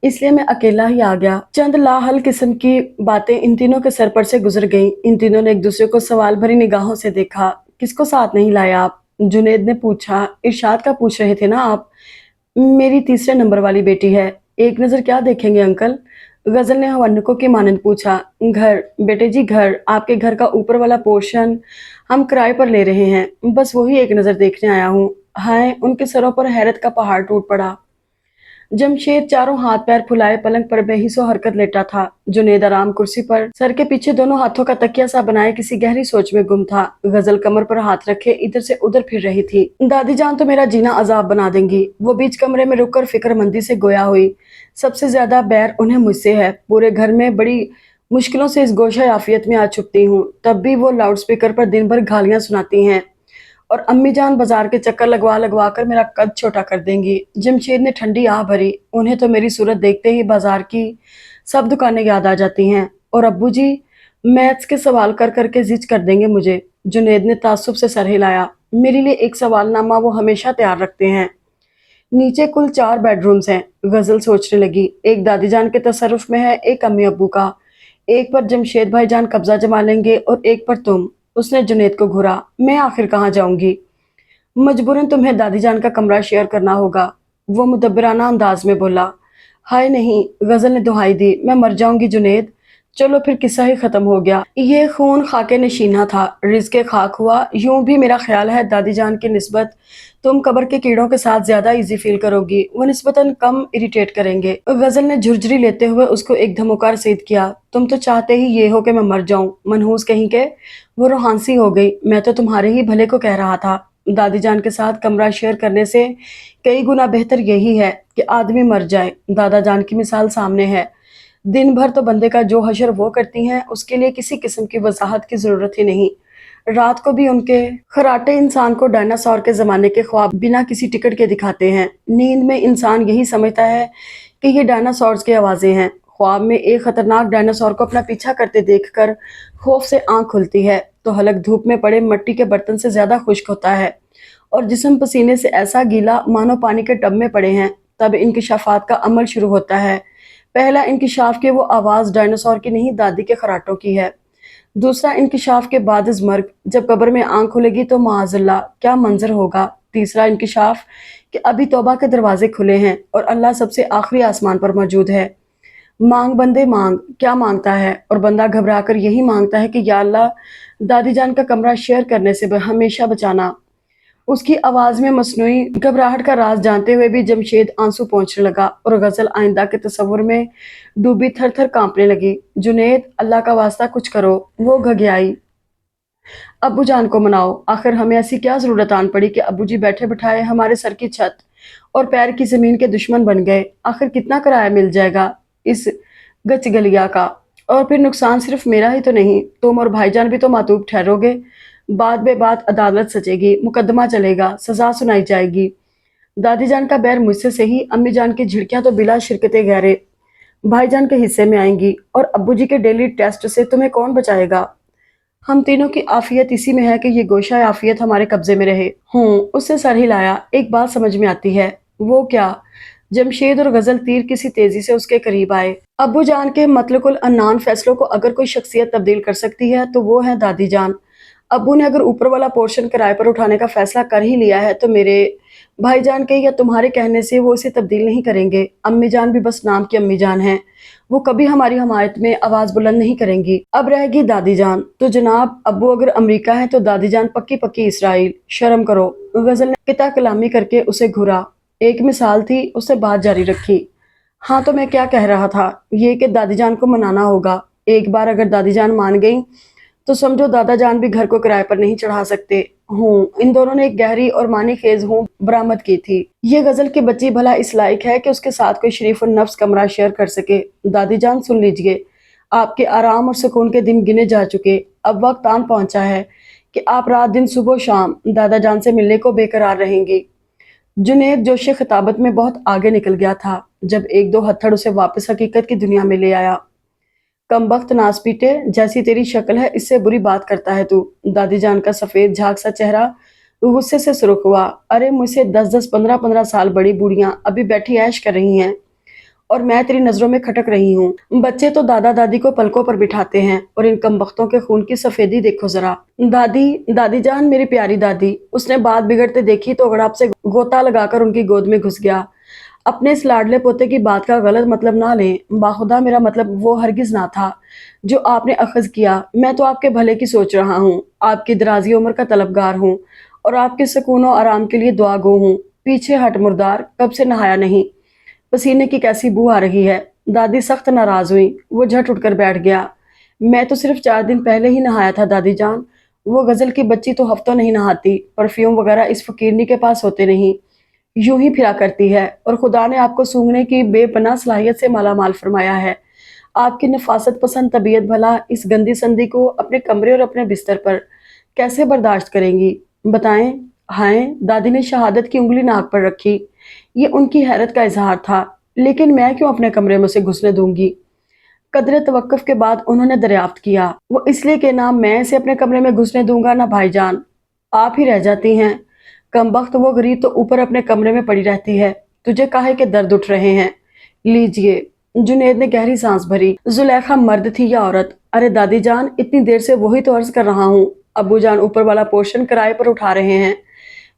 इसलिए मैं अकेला ही आ गया। चंद लाहल किस्म की बातें इन तीनों के सर पर से गुजर गईं। इन तीनों ने एक दूसरे को सवाल भरी निगाहों से देखा। किसको साथ नहीं लाया आप? जुनेद ने पूछा। इरशाद का पूछ रहे थे ना आप? मेरी तीसरे नंबर वाली बेटी है। एक नजर क्या देखेंगे अंकल? गजल ने हवन्नुकों की मानंद पूछा। घर बेटे जी, घर। आपके घर का ऊपर वाला पोर्शन हम किराए पर ले रहे हैं, बस वही एक नजर देखने आया हूँ। हाय, उनके सरों पर हैरत का पहाड़ टूट पड़ा। जमशेद चारों हाथ पैर फुलाए पलंग पर बेहिसो हरकत लेटा था। जुनेद आराम कुर्सी पर सर के पीछे दोनों हाथों का तकिया सा बनाए किसी गहरी सोच में गुम था। गजल कमर पर हाथ रखे इधर से उधर फिर रही थी। दादी जान तो मेरा जीना अजाब बना देंगी। वो बीच कमरे में रुककर फिक्रमंदी से गोया हुई। सबसे ज्यादा बैर उन्हें मुझसे है। पूरे घर में बड़ी मुश्किलों से इस गोशा आफियत में आ छुपती हूँ, तब भी वो लाउड स्पीकर पर दिन भर गालियां सुनाती हैं और अम्मी जान बाजार के चक्कर लगवा लगवा कर मेरा कद छोटा कर देंगी। जमशेद ने ठंडी आह भरी। उन्हें तो मेरी सूरत देखते ही बाजार की सब दुकानें याद आ जाती हैं। और अब्बू जी मैथ्स के सवाल कर करके जिज कर देंगे मुझे। जुनेद ने ताज्जुब से सर हिलाया। मेरे लिए एक सवालनामा वो हमेशा तैयार रखते हैं। नीचे कुल 4 बेडरूम्स हैं। गजल सोचने लगी। एक दादी जान के तसरुफ में है, एक अम्मी अब्बू का। एक पर जमशेद भाई जान कब्जा जमा लेंगे और एक पर तुम। उसने जुनेद को घूरा। मैं आखिर कहाँ जाऊंगी? मजबूरन तुम्हें दादी जान का कमरा शेयर करना होगा, वो मुदब्बिराना अंदाज में बोला। हाय नहीं, गजल ने दुहाई दी। मैं मर जाऊंगी जुनेद। चलो फिर किस्सा ही खत्म हो गया। ये खून खाके नशीना था, रिज़्क़े खाक हुआ। यूं भी मेरा ख्याल है दादी जान की निस्बत तुम कब्र के कीड़ों के साथ ज्यादा इजी फील करोगी। वो निस्बतन कम इरिटेट करेंगे। गजल ने झुरझुरी लेते हुए उसको एक धमोकार रसीद किया। तुम तो चाहते ही ये हो कि मैं मर जाऊं, मनहूस कहीं के। वो रोहानसी हो गई। मैं तो तुम्हारे ही भले को कह रहा था। दादी जान के साथ कमरा शेयर करने से कई गुना बेहतर यही है कि आदमी मर जाए। दादा जान की मिसाल सामने है। दिन भर तो बंदे का जो हशर वो करती हैं, उसके लिए किसी किस्म की वजाहत की जरूरत ही नहीं। رات کو بھی ان کے خراٹے انسان کو ڈائناسور کے زمانے کے خواب بنا کسی ٹکٹ کے دکھاتے ہیں۔ نیند میں انسان یہی سمجھتا ہے کہ یہ ڈائناسورز کی آوازیں ہیں۔ خواب میں ایک خطرناک ڈائناسور کو اپنا پیچھا کرتے دیکھ کر خوف سے آنکھ کھلتی ہے تو حلق دھوپ میں پڑے مٹی کے برتن سے زیادہ خشک ہوتا ہے اور جسم پسینے سے ایسا گیلا مانو پانی کے ٹب میں پڑے ہیں۔ تب انکشافات کا عمل شروع ہوتا ہے۔ پہلا انکشاف کہ وہ آواز ڈائناسور کی نہیں، دادی کے خراٹوں کی ہے۔ دوسرا انکشاف کے بعد از مرگ جب قبر میں آنکھ کھلے گی تو معاذ اللہ کیا منظر ہوگا۔ تیسرا انکشاف کہ ابھی توبہ کے دروازے کھلے ہیں اور اللہ سب سے آخری آسمان پر موجود ہے۔ مانگ بندے مانگ، کیا مانگتا ہے؟ اور بندہ گھبرا کر یہی مانگتا ہے کہ یا اللہ دادی جان کا کمرہ شیئر کرنے سے ہمیشہ بچانا۔ اس کی آواز میں مصنوعی گھبراہٹ کا راز جانتے ہوئے بھی جمشید آنسو پہنچنے لگا اور غزل آئندہ کے تصور میں ڈوبی تھر تھر کانپنے لگی۔ جنید اللہ کا واسطہ کچھ کرو، وہ گھگیائی۔ ابو جان کو مناؤ، آخر ہمیں ایسی کیا ضرورت آن پڑی کہ ابو جی بیٹھے بٹھائے ہمارے سر کی چھت اور پیر کی زمین کے دشمن بن گئے۔ آخر کتنا کرایہ مل جائے گا اس گچ گلیا کا؟ اور پھر نقصان صرف میرا ہی تو نہیں، تم اور بھائی جان بھی تو معتوب ٹھہرو گے۔ بات بے بات عدالت سچے گی، مقدمہ چلے گا، سزا سنائی جائے گی۔ دادی جان کا بیر مجھ سے صحیح، امی جان کی جھڑکیاں تو بلا شرکت غیرے بھائی جان کے حصے میں آئیں گی، اور ابو جی کے ڈیلی ٹیسٹ سے تمہیں کون بچائے گا؟ ہم تینوں کی عافیت اسی میں ہے کہ یہ گوشہ عافیت ہمارے قبضے میں رہے۔ اس سے سر ہلایا۔ ایک بات سمجھ میں آتی ہے۔ وہ کیا؟ جمشید اور غزل تیر کسی تیزی سے اس کے قریب آئے۔ ابو جان کے مطلق العنان فیصلوں کو اگر کوئی شخصیت تبدیل کر سکتی ہے تو وہ ہے دادی جان۔ ابو نے اگر اوپر والا پورشن کرائے پر اٹھانے کا فیصلہ کر ہی لیا ہے تو میرے بھائی جان کے یا تمہارے کہنے سے وہ اسے تبدیل نہیں کریں گے۔ امی جان بھی بس نام کی امی جان ہیں، وہ کبھی ہماری حمایت میں آواز بلند نہیں کریں گی۔ اب رہے گی دادی جان، تو جناب ابو اگر امریکہ ہیں تو دادی جان پکی پکی اسرائیل۔ شرم کرو۔ غزل نے قطع کلامی کر کے اسے گھورا۔ ایک مثال تھی، اس سے بات جاری رکھی۔ ہاں تو میں کیا کہہ رہا تھا، یہ کہ دادی جان کو منانا ہوگا۔ ایک بار اگر دادی جان مان گئیں تو سمجھو دادا جان بھی گھر کو کرائے پر نہیں چڑھا سکتے۔ ان دونوں نے ایک گہری اور معنی خیز برآمد کی تھی۔ یہ غزل کی بچی بھلا اس لائق ہے کہ اس کے ساتھ کوئی شریف النفس کمرہ شیئر کر سکے؟ دادی جان سن لیجئے، آپ کے آرام اور سکون کے دن گنے جا چکے، اب وقت آن پہنچا ہے کہ آپ رات دن صبح و شام دادا جان سے ملنے کو بے قرار رہیں گی۔ جنید جوش خطابت میں بہت آگے نکل گیا تھا جب ایک دو ہتھڑ اسے واپس حقیقت کی دنیا میں لے آیا۔ کم بخت ناز پیٹے، جیسی تیری شکل ہے اس سے بری بات کرتا ہے تو۔ دادی جان کا سفید جھاگ سا چہرہ غصے سے سرخ ہوا۔ ارے مجھ سے 10 15 سال بڑی بوڑھیاں ابھی بیٹھی عیش کر رہی ہیں اور میں تیری نظروں میں کھٹک رہی ہوں۔ بچے تو دادا دادی کو پلکوں پر بٹھاتے ہیں اور ان کم بختوں کے خون کی سفیدی دیکھو ذرا۔ دادی جان، میری پیاری دادی۔ اس نے بات بگڑتے دیکھی تو غڑپ سے گوتا لگا کر ان کی گود میں گھس گیا۔ اپنے اس لاڈلے پوتے کی بات کا غلط مطلب نہ لیں، باخدا میرا مطلب وہ ہرگز نہ تھا جو آپ نے اخذ کیا۔ میں تو آپ کے بھلے کی سوچ رہا ہوں، آپ کی درازی عمر کا طلبگار ہوں اور آپ کے سکون و آرام کے لیے دعا گو ہوں۔ پیچھے ہٹ مردار، کب سے نہایا نہیں؟ پسینے کی کیسی بو آ رہی ہے۔ دادی سخت ناراض ہوئی، وہ جھٹ اٹھ کر بیٹھ گیا۔ میں تو صرف 4 دن پہلے ہی نہایا تھا دادی جان۔ وہ غزل کی بچی تو ہفتوں نہیں نہاتی، پرفیوم وغیرہ اس فقیرنی کے پاس ہوتے نہیں، یوں ہی پھرا کرتی ہے، اور خدا نے آپ کو سونگھنے کی بے پناہ صلاحیت سے مالا مال فرمایا ہے۔ آپ کی نفاست پسند طبیعت بھلا اس گندی سندی کو اپنے کمرے اور اپنے بستر پر کیسے برداشت کریں گی؟ بتائیں۔ ہائیں، دادی نے شہادت کی انگلی ناک پر رکھی۔ یہ ان کی حیرت کا اظہار تھا۔ لیکن میں کیوں اپنے کمرے میں اسے گھسنے دوں گی؟ قدرے توقف کے بعد انہوں نے دریافت کیا۔ وہ اس لیے کہ نہ میں اسے اپنے کمرے میں گھسنے دوں گا نہ بھائی جان، آپ ہی رہ جاتی ہیں۔ کم بخت وہ غریب تو اوپر اپنے کمرے میں پڑی رہتی ہے، تجھے کاہے کے درد اٹھ رہے ہیں؟ لیجئے۔ جنید نے گہری سانس بھری۔ زلیخا مرد تھی یا عورت؟ ارے دادی جان، اتنی دیر سے وہی تو عرض کر رہا ہوں، ابو جان اوپر والا پورشن کرائے پر اٹھا رہے ہیں،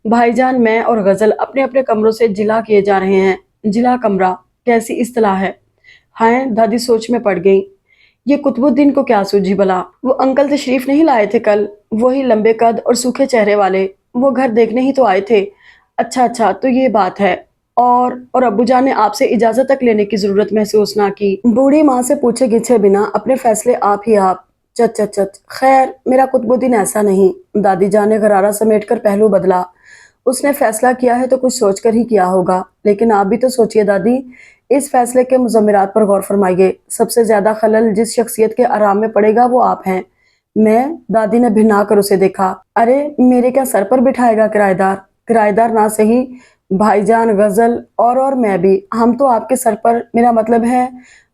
بھائی جان میں اور غزل اپنے اپنے کمروں سے جلا کیے جا رہے ہیں۔ جلا کمرہ کیسی اصطلاح ہے؟ ہائیں، دادی سوچ میں پڑ گئیں۔ یہ قطب الدین کو کیا سوجھی بلا؟ وہ انکل تشریف نہیں لائے تھے کل؟ وہی لمبے قد اور سوکھے چہرے والے، وہ گھر دیکھنے ہی تو آئے تھے۔ اچھا تو یہ بات ہے۔ اور ابو جان نے آپ سے اجازت تک لینے کی ضرورت محسوس نہ کی؟ بوڑھی ماں سے پوچھے گچھے بنا اپنے فیصلے آپ ہی آپ۔ چت۔ خیر، میرا قطب الدین ایسا نہیں۔ دادی جان نے غرارہ سمیٹ کر پہلو بدلا۔ اس نے فیصلہ کیا ہے تو کچھ سوچ کر ہی کیا ہوگا، لیکن آپ بھی تو سوچئے دادی، اس فیصلے کے مضمرات پر غور فرمائیے۔ سب سے زیادہ خلل جس شخصیت کے آرام میں پڑے گا وہ آپ ہیں، मैं? दादी ने भिना कर उसे देखा। अरे मेरे क्या सर पर बिठाएगा किराएदार? किराएदार ना सही, भाईजान गजल और मैं भी, हम तो आपके सर पर, मेरा मतलब है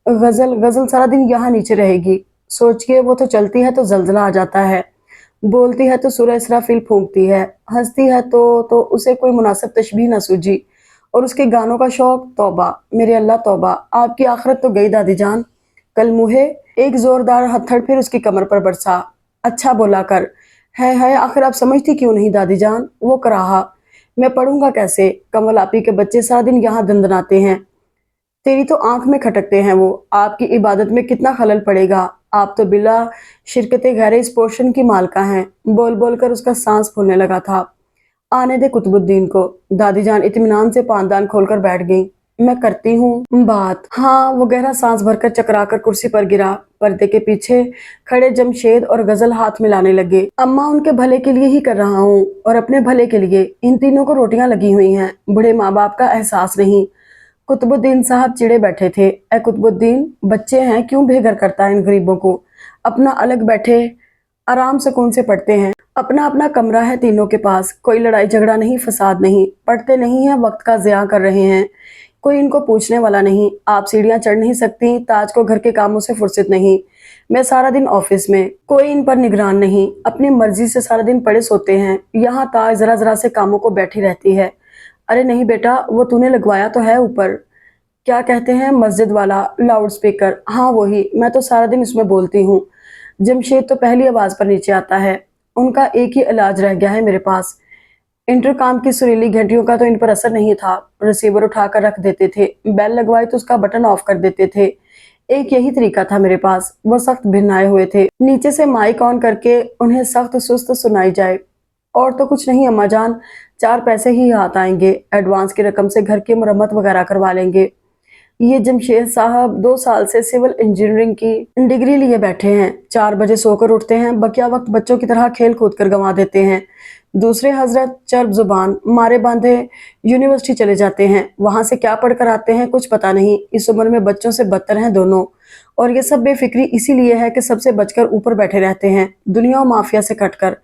गजल। गजल सारा दिन यहाँ नीचे रहेगी। सोचिए, वो तो चलती है तो जलजला आ जाता है, बोलती है तो सूरह इसराफिल फूंकती है, हंसती है तो उसे कोई मुनासिब तशबीह ना सूझी, और उसके गानों का शौक, तौबा मेरे अल्लाह तौबा। आपकी आखिरत तो गई दादी जान। कल मुहे एक जोरदार हथड़ फिर उसकी कमर पर बरसा। अच्छा बोला कर। है आखिर आप समझती क्यों नहीं दादी जान? वो कराहा। मैं पढ़ूंगा कैसे? कमल आपी के बच्चे सारा दिन यहाँ दंदनाते हैं, तेरी तो आंख में खटकते हैं वो। आपकी इबादत में कितना खलल पड़ेगा? आप तो बिला शिरकत गैर इस पोर्शन की मालका हैं। बोल बोल कर उसका सांस फूलने लगा था। आने दे कुतुबुद्दीन को। दादी जान इत्मीनान से पानदान खोलकर बैठ गई। मैं करती हूँ बात। हाँ, वो गहरा सांस भरकर चकराकर कुर्सी पर गिरा। पर्दे के पीछे खड़े जमशेद और गजल हाथ मिलाने लगे। अम्मा, उनके भले के लिए ही कर रहा हूँ, और अपने भले के लिए। इन तीनों को रोटियां लगी हुई हैं, बूढ़े माँ बाप का एहसास नहीं। कुतुबुद्दीन साहब चिड़े बैठे थे। ए कुतुबुद्दीन, बच्चे हैं, क्यों बेघर करता है इन गरीबों को? अपना अलग बैठे आराम सुकून से पढ़ते हैं। अपना अपना कमरा है तीनों के पास, कोई लड़ाई झगड़ा नहीं, फसाद नहीं। पढ़ते नहीं है, वक्त का ज़िया कर रहे हैं, कोई इनको पूछने वाला नहीं। आप सीढ़ियां चढ़ नहीं सकती, ताज को घर के कामों से फुर्सत नहीं। मैं सारा दिन ऑफिस में, कोई इन पर निगरान नहीं। अपनी मर्जी से सारा दिन पड़े सोते हैं। यहाँ ताज जरा जरा से कामों को बैठी रहती है। अरे नहीं बेटा, वो तूने लगवाया तो है ऊपर, क्या कहते हैं, मस्जिद वाला लाउड स्पीकर। हाँ वही, मैं तो सारा दिन उसमें बोलती हूँ। जमशेद तो पहली आवाज पर नीचे आता है। उनका एक ही इलाज रह गया है मेरे पास। इंटरकॉम की सुरीली घंटियों का तो इन पर असर नहीं था। रिसीवर उठाकर रख देते थे, बेल लगवाई तो उसका बटन ऑफ कर देते थे। एक यही तरीका था मेरे पास। वो सख्त भिन्नाए हुए थे। नीचे से माइक ऑन करके उन्हें सख्त सुस्त सुनाई जाए। और तो कुछ नहीं अम्मा जान, 4 पैसे ही हाथ आएंगे। एडवांस की रकम से घर की मरम्मत वगैरह करवा लेंगे। ये जमशेद साहब 2 साल से सिविल इंजीनियरिंग की डिग्री लिए बैठे हैं। 4 बजे सोकर उठते हैं, बकिया वक्त बच्चों की तरह खेल कूद कर गंवा देते हैं। दूसरे हजरत चर्ब जुबान मारे बांधे यूनिवर्सिटी चले जाते हैं। वहां से क्या पढ़कर आते हैं कुछ पता नहीं। इस उम्र में बच्चों से बदतर हैं दोनों। और ये सब बेफिक्री इसीलिए है कि सबसे बचकर ऊपर बैठे रहते हैं, दुनिया और माफिया से कटकर।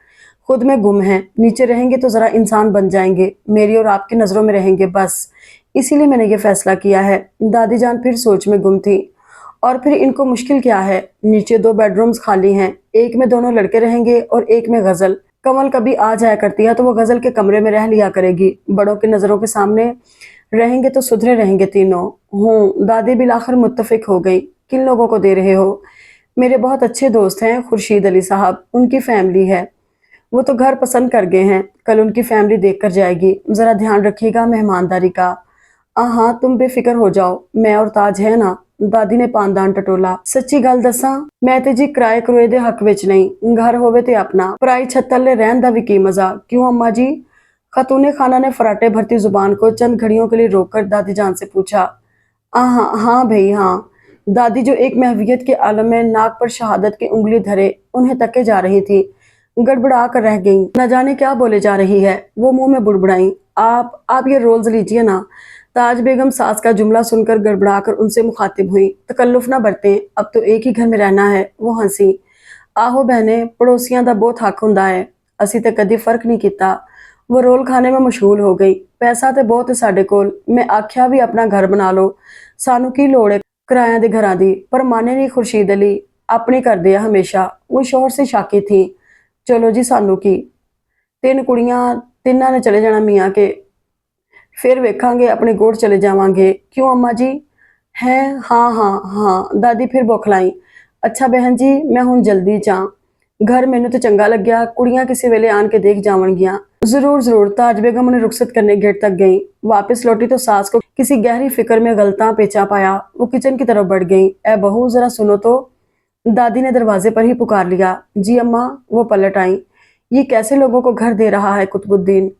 खुद में गुम हैं। नीचे रहेंगे तो जरा इंसान बन जाएंगे, मेरी और आपकी नजरों में रहेंगे बस। इसीलिए मैंने ये फैसला किया है। दादी जान फिर सोच में गुम थी। और फिर इनको मुश्किल क्या है? नीचे 2 बेडरूम्स खाली हैं, एक में दोनों लड़के रहेंगे और एक में गजल। कमल कभी आ जाया करती है तो वो गजल के कमरे में रह लिया करेगी। बड़ों की नजरों के सामने रहेंगे तो सुधरे रहेंगे तीनों। हूँ, दादी बिलाखिर मुत्तफिक हो गई। किन लोगों को दे रहे हो? मेरे बहुत अच्छे दोस्त हैं खुर्शीद अली साहब, उनकी फैमिली है। वो तो घर पसंद कर गए हैं, कल उनकी फैमिली देख कर जाएगी। जरा ध्यान रखिएगा मेहमानदारी का। हाँ, तुम बेफिक्र हो जाओ, मैं और ताज है ना। दादी ने पानदान टटोला। सच्ची गल दसा, मैं ते जी किराए करोए दे हक विच नहीं। घर होवे ते अपना, पराई छत थल्ले रहन दा भी की मजा। क्यों अम्मा जी? खातूने खाना ने फराटे भरती जुबान को चंद घड़ियों के लिए रोककर दादी जान से पूछा। हाँ हाँ भाई हाँ। दादी जो एक महवियत के आलम में नाक पर शहादत की उंगली धरे उन्हें तके जा रही थी, गड़बड़ा कर रह गई। न जाने क्या बोले जा रही है। वो मुंह में बुड़बुड़ाई। आप ये रोल्स लीजिए ना। ताज बेगम सास का जुमला सुनकर गड़बड़ाकर उनसे मुखातिब हुई। तकल्लुफ ना बरतें, अब तो एक ही घर में रहना है। वो हंसी। आहो बहने, पड़ोसियां दा बहुत हक हुंदा है, असी ते कदी फर्क नहीं किता। वो रोल खाने में मशगूल हो गई। पैसा ते बहुत है साडे कोल, मैं आख्या भी अपना घर बना लो, सानू की लोड़ है किराया दे घरां दी। पर माने नहीं खुर्शीद अली, अपनी कर दिया हमेशा। वो शोहर से शाकी थी। चलो जी सानू की, 3 कुड़ियां, तिन्ना ने चले जाना मियाँ के, फिर वेखांगे अपने गोड़ चले जावांगे। क्यों अम्मा जी? हैं? हाँ हाँ हाँ। दादी फिर बौखलाई। अच्छा बहन जी, मैं हुण जल्दी जा, घर मैनू तो चंगा लग्या, कुड़ियां किसी वेले आन के देख जावणगियां। जरूर जरूर। ताज बेगम उन्हें रुखसत करने गेट तक गई। वापस लौटी तो सास को किसी गहरी फिक्र में गलता पेचा पाया। वो किचन की तरफ बढ़ गई। ए बहू जरा सुनो तो। दादी ने दरवाजे पर ही पुकार लिया। जी अम्मा। वो पलट आई। ये कैसे लोगों को घर दे रहा है कुतुबुद्दीन?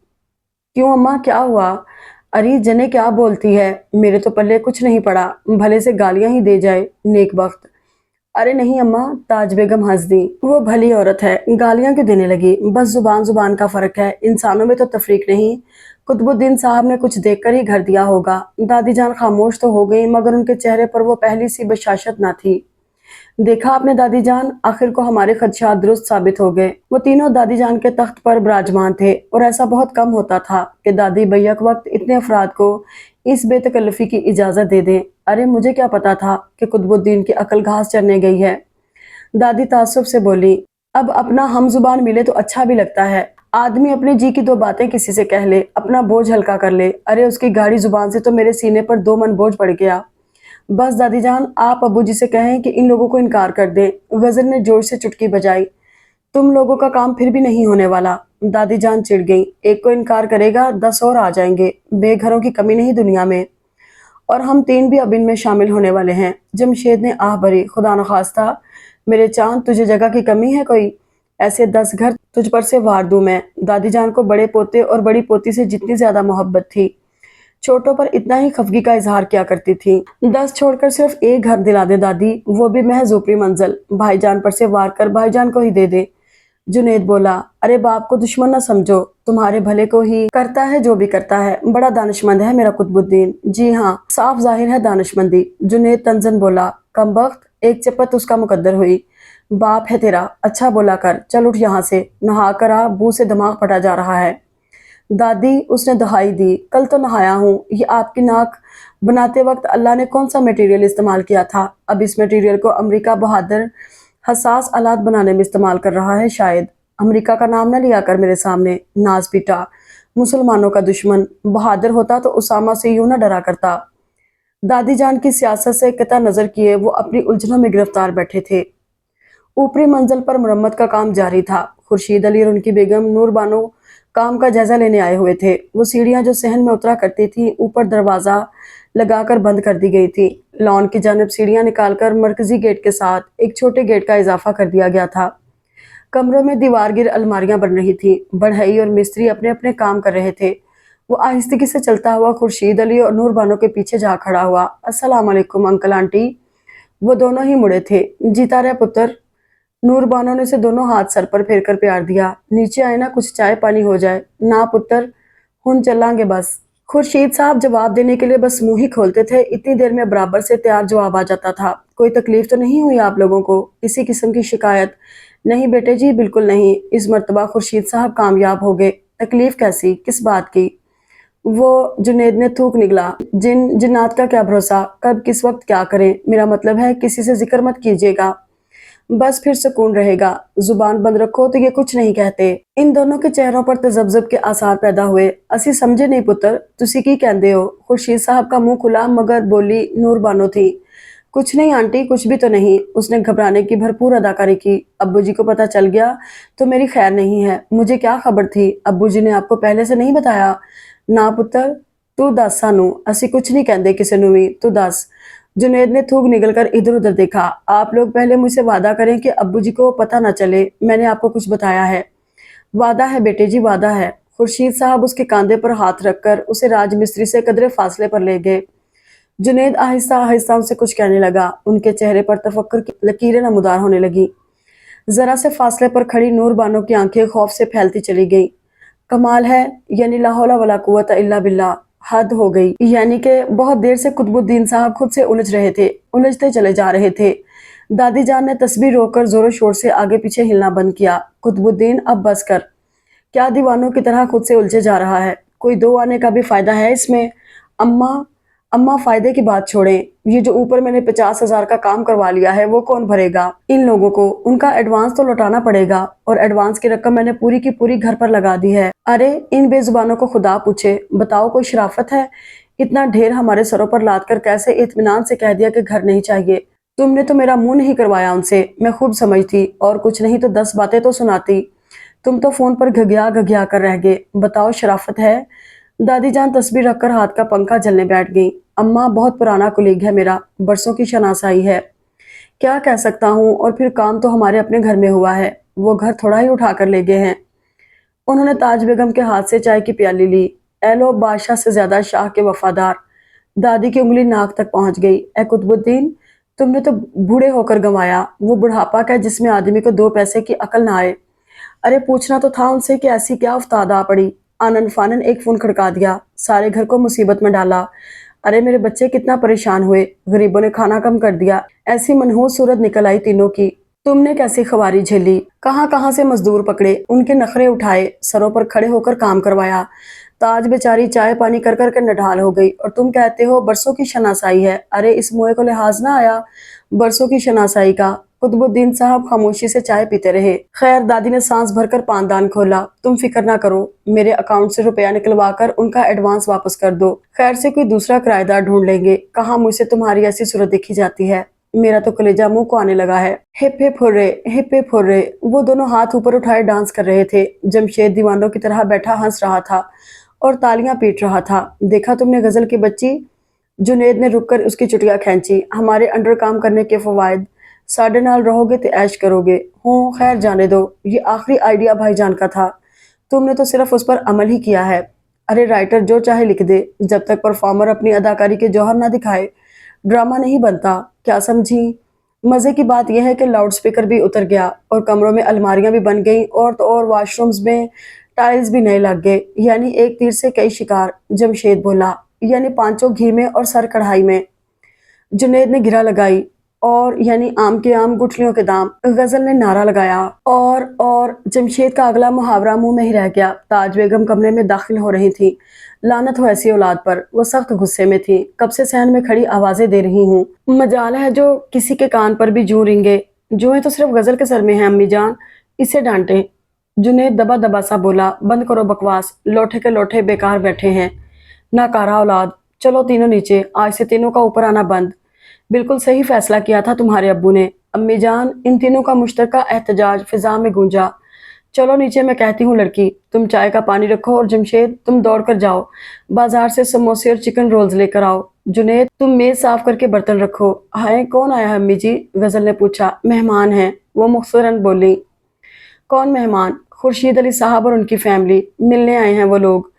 क्यों अम्मा, क्या हुआ? अरे जने क्या बोलती है, मेरे तो पल्ले कुछ नहीं पड़ा, भले से गालियां ही दे जाए नेक वक्त। अरे नहीं अम्मा, ताज बेगम हंस दी। वो भली औरत है, गालियां क्यों देने लगी? बस जुबान जुबान का फर्क है, इंसानों में तो तफरीक नहीं। कुतुबुद्दीन साहब ने कुछ देखकर ही घर दिया होगा। दादी जान खामोश तो हो गई, मगर उनके चेहरे पर वो पहली सी बशाशत ना थी। देखा आपने दादी जान, आखिर को हमारे खदशात दुरुस्त साबित हो गए। वो तीनों दादी जान के तख्त पर विराजमान थे और ऐसा बहुत कम होता था कि दादी बैक वक्त इतने अफराद को इस बेतकल्लुफी की इजाजत दे दें। अरे मुझे क्या पता था कि कुतुबुद्दीन की अकल घास चरने गई है। दादी ताज्जुब से बोली, अब अपना हम जुबान मिले तो अच्छा भी लगता है। आदमी अपने जी की दो बातें किसी से कह ले, अपना बोझ हल्का कर ले। अरे उसकी गाढ़ी जुबान से तो मेरे सीने पर 2 मन बोझ पड़ गया। बस दादी जान, आप अब्बू जी से कहें कि इन लोगों को इनकार कर दें। वज़ीर ने जोर से चुटकी बजाई। तुम लोगों का काम फिर भी नहीं होने वाला। दादी जान चिढ़ गई। एक को इनकार करेगा 10 और आ जाएंगे। बेघरों की कमी नहीं दुनिया में, और हम 3 भी अब इनमें शामिल होने वाले हैं। जमशेद ने आह भरी, खुदा न खास्ता मेरे चांद, तुझे जगह की कमी है कोई? ऐसे 10 घर तुझ पर से वार दूं मैं। दादी जान को बड़े पोते और बड़ी पोती से जितनी ज्यादा मोहब्बत थी, छोटों पर इतना ही खफगी का इजहार किया करती थी। 10 छोड़कर सिर्फ एक घर दिला दे दादी, वो भी महज ऊपरी मंजिल। भाईजान पर से वार कर भाईजान को ही दे दे। जुनेद बोला, अरे बाप को दुश्मन न समझो, तुम्हारे भले को ही करता है जो भी करता है। बड़ा दानिशमंद है मेरा कुतुबुद्दीन। जी हाँ, साफ जाहिर है दानिशमंदी। जुनेद तंजन बोला, कमबख्त, एक चपत उसका मुकद्दर हुई। बाप है तेरा, अच्छा बोला कर। चल उठ यहाँ से, नहा कर आ, बू से दिमाग फटा जा रहा है। दादी, उसने दहाई दी, कल तो नहाया हूँ। ये आपकी नाक बनाते वक्त अल्लाह ने कौन सा मटेरियल इस्तेमाल किया था? अब इस मटेरियल को अमेरिका बहादुर हसास आलात बनाने में इस्तेमाल कर रहा है शायद। अमेरिका का नाम न लिया कर मेरे सामने, नाज पीटा मुसलमानों का दुश्मन। बहादुर होता तो उसामा से यूं न डरा करता। दादी जान की सियासत से कतई नजर किए वो अपनी उलझनों में गिरफ्तार बैठे थे। ऊपरी मंजिल पर मुरम्मत का काम जारी था। खुर्शीद अली और उनकी बेगम नूर बानो काम का जायजा लेने आए हुए थे। वो सीढ़ियां जो सहन में उतरा करती थी, ऊपर दरवाजा लगाकर बंद कर दी गई थी। लॉन की जानब सीढ़ियां निकालकर मरकजी गेट के साथ एक छोटे गेट का इजाफा कर दिया गया था। कमरों में दीवारगिर अलमारियां बन रही थी। बढ़ई और मिस्त्री अपने अपने काम कर रहे थे। वो आहिस्तगी से चलता हुआ खुर्शीद अली और नूर बानो के पीछे जा खड़ा हुआ। अस्सलाम वालेकुम अंकल आंटी। वो दोनों ही मुड़े थे। जीता रहे पुत्र। नूर बानो ने उसे दोनों हाथ सर पर फेर कर प्यार दिया। नीचे आए ना, कुछ चाय पानी हो जाए। ना पुत्र, हुन चलांगे बस। खुर्शीद साहब जवाब देने के लिए बस मुंह ही खोलते थे, इतनी देर में बराबर से तैयार जवाब आ जाता था। कोई तकलीफ तो नहीं हुई आप लोगों को? किसी किस्म की शिकायत? नहीं बेटे जी, बिल्कुल नहीं। इस मर्तबा खुर्शीद साहब कामयाब हो गए। तकलीफ कैसी, किस बात की? वो जुनेद ने थूक निकला। जिन्नात का क्या भरोसा, कब किस वक्त क्या करें। मेरा मतलब है किसी से जिक्र मत कीजिएगा, बस फिर सुकून रहेगा। जुबान बंद रखो तो ये कुछ नहीं कहते। इन दोनों के चेहरों पर तजब्जुब के आसार पैदा हुए। असी समझे नहीं पुत्र, तुसी की कहंदे हो? खुर्शीद साहब का मुंह खुला मगर बोली नूर बानो थी। कुछ नहीं आंटी, कुछ भी तो नहीं। उसने घबराने की भरपूर अदाकारी की। अब्बू जी को पता चल गया तो मेरी खैर नहीं है। मुझे क्या खबर थी? अब्बू जी ने आपको पहले से नहीं बताया? ना पुत्र, तू दस सानू, असी कुछ नहीं कहते किसी नू भी, तू दस। जुनेद ने थूक निकलकर इधर उधर देखा। आप लोग पहले मुझसे वादा करें कि अब्बू जी को पता न चले मैंने आपको कुछ बताया है। वादा है बेटे जी, वादा है। खुर्शीद साहब उसके कांधे पर हाथ रखकर उसे राजमिस्त्री से कदरे फासले पर ले गए। जुनेद आहिस्ता आहिस्ता उनसे कुछ कहने लगा। उनके चेहरे पर तफक्कुर की लकीरें नमूदार होने लगी। जरा से फासले पर खड़ी नूर बानो की आंखें खौफ से फैलती चली गई। कमाल है, यानी ला हौला वला कुव्वता इल्ला बिल्लाह, हद हो गई। यानी कि बहुत देर से कुतुबुद्दीन साहब खुद से उलझ रहे थे, उलझते चले जा रहे थे। दादी जान ने तस्बीर रोककर जोरों शोर से आगे पीछे हिलना बंद किया। कुतुबुद्दीन, अब बस कर। क्या दीवानों की तरह खुद से उलझे जा रहा है? कोई दो आने का भी फायदा है इसमें? अम्मा, अम्मा फायदे की बात छोड़ें, ये जो ऊपर मैंने 50,000 का काम करवा लिया है वो कौन भरेगा? इन लोगों को उनका एडवांस तो लौटाना पड़ेगा, और एडवांस की रकम मैंने पूरी की पूरी घर पर लगा दी है। अरे इन बेजुबानों को खुदा पूछे, बताओ कोई शराफत है? इतना ढेर हमारे सरों पर लाद कर कैसे इत्मीनान से कह दिया कि घर नहीं चाहिए? तुमने तो मेरा मुंह नहीं करवाया उनसे, मैं खूब समझती, और कुछ नहीं तो 10 बातें तो सुनाती। तुम तो फोन पर घघिया कर रह गए। बताओ शराफत है? दादी जान तस्बीर रखकर हाथ का पंखा झलने बैठ गई। अम्मा, बहुत पुराना कुलीग है मेरा, बरसों की शनासाई है। क्या कह सकता हूँ, और फिर काम तो हमारे अपने घर में हुआ है, वो घर थोड़ा ही उठा कर ले गए हैं। उन्होंने ताज बेगम के हाथ से चाय की प्याली ली। ए लो, बादशाह से ज्यादा शाह के वफादार। दादी की उंगली नाक तक पहुंच गई। ए कुतुबुद्दीन, तुमने तो बूढ़े होकर गंवाया। वो बुढ़ापा क्या जिसमें आदमी को 2 पैसे की अकल ना आए। अरे पूछना तो था उनसे कि ऐसी क्या उफ्ताद आ पड़ी। आनन फानन एक फोन खड़का दिया, सारे घर को मुसीबत में डाला। अरे मेरे बच्चे कितना परेशान हुए, गरीबों ने खाना कम कर दिया, ऐसी मनहूस सूरत निकल आई तीनों की। तुमने कैसी खवारी झेली, कहाँ कहाँ से मजदूर पकड़े, उनके नखरे उठाए, सरों पर खड़े होकर काम करवाया। ताज बेचारी चाय पानी कर कर के नढाल हो गई और तुम कहते हो बरसों की शनासाई है। अरे इस मुए को लिहाज ना आया बरसों की शनासाई का। कुतुबुद्दीन साहब खामोशी से चाय पीते रहे। खैर, दादी ने सांस भरकर पानदान खोला। तुम फिक्र ना करो, मेरे अकाउंट से रुपया निकलवा कर उनका एडवांस वापस कर दो। खैर से कोई दूसरा किराएदार ढूंढ लेंगे। कहाँ मुझसे तुम्हारी ऐसी सूरत देखी जाती है। मेरा तो कलेजा मुंह को आने लगा है। Hip hip hurray, hip hip hurray. वो दोनों हाथ ऊपर उठाए डांस कर रहे थे। जमशेद दीवानों की तरह बैठा हंस रहा था और तालियां पीट रहा था। देखा तुमने गजल की बच्ची, जुनेद ने रुककर उसकी चुटिया खींची। हमारे अंडर काम करने के फवायद, साढ़े नाल रहोगे तो ऐश करोगे। हूँ खैर जाने दो, ये आखिरी आइडिया भाईजान का था, तुमने तो सिर्फ उस पर अमल ही किया है। अरे राइटर जो चाहे लिख दे, जब तक परफॉर्मर अपनी अदाकारी के जौहर ना दिखाए ड्रामा नहीं बनता। क्या समझी। मजे की बात यह है कि लाउड स्पीकर भी उतर गया और कमरों में अलमारियां भी बन गईं और तो और वॉशरूम्स में टाइल्स भी नए लग गए। यानी एक तीर से कई शिकार। जमशेद बोला, यानी पांचों घी में और सर कढ़ाई में। जुनेद ने गिरा लगाई, और यानी आम के आम गुठलियों के दाम। गजल ने नारा लगाया, और जमशेद का अगला मुहावरा मुंह में ही रह गया। ताज बेगम कमरे में दाखिल हो रही थी। लानत हो ऐसी औलाद पर, वो सख्त गुस्से में थी। कब से सहन में खड़ी आवाजें दे रही हूँ, मजाल है जो किसी के कान पर भी जूं रिंगे। जूएं तो सिर्फ गजल के सर में है अम्मी जान, इसे डांटे। जुनेद दबा दबा सा बोला, बंद करो बकवास, लोठे के लोठे बेकार बैठे हैं, नाकारा औलाद। चलो तीनों नीचे, आज से तीनों का ऊपर आना बंद। बिल्कुल सही फैसला किया था तुम्हारे अब्बू ने अम्मी जान। इन तीनों का मुश्तरका एहतजाज फिजा में गूंजा। चलो नीचे, मैं कहती हूँ लड़की, तुम चाय का पानी रखो और जमशेद तुम दौड़ कर जाओ, बाजार से समोसे और चिकन रोल्स लेकर आओ। जुनेद तुम मेज साफ करके बर्तन रखो। हाय कौन आया है अम्मी जी, गजल ने पूछा। मेहमान हैं, वो मुख्तरन बोली। कौन मेहमान। खुर्शीद अली साहब और उनकी फैमिली, मिलने आए हैं वो लोग।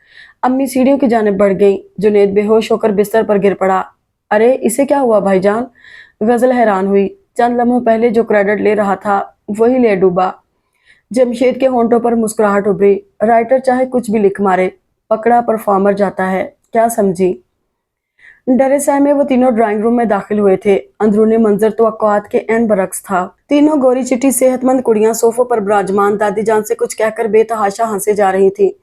अम्मी सीढ़ियों की जानिब बढ़ गई। जुनेद बेहोश होकर बिस्तर पर गिर पड़ा। अरे इसे क्या हुआ भाईजान, गजल हैरान हुई। चंद लम्हों पहले जो क्रेडिट ले रहा था वही ले डूबा। जमशेद के होंठों पर मुस्कुराहट उभरी। राइटर चाहे कुछ भी लिख मारे, पकड़ा परफॉर्मर जाता है। क्या समझी। डरे सहमे वो तीनों ड्राइंग रूम में दाखिल हुए थे। अंदरूनी मंजर तवक्कुआत के एन बरक्स था। तीनों गोरी चिट्टी सेहतमंद कुड़ियां सोफों पर विराजमान दादी जान से कुछ कहकर बेतहाशा हंसे जा रही थी।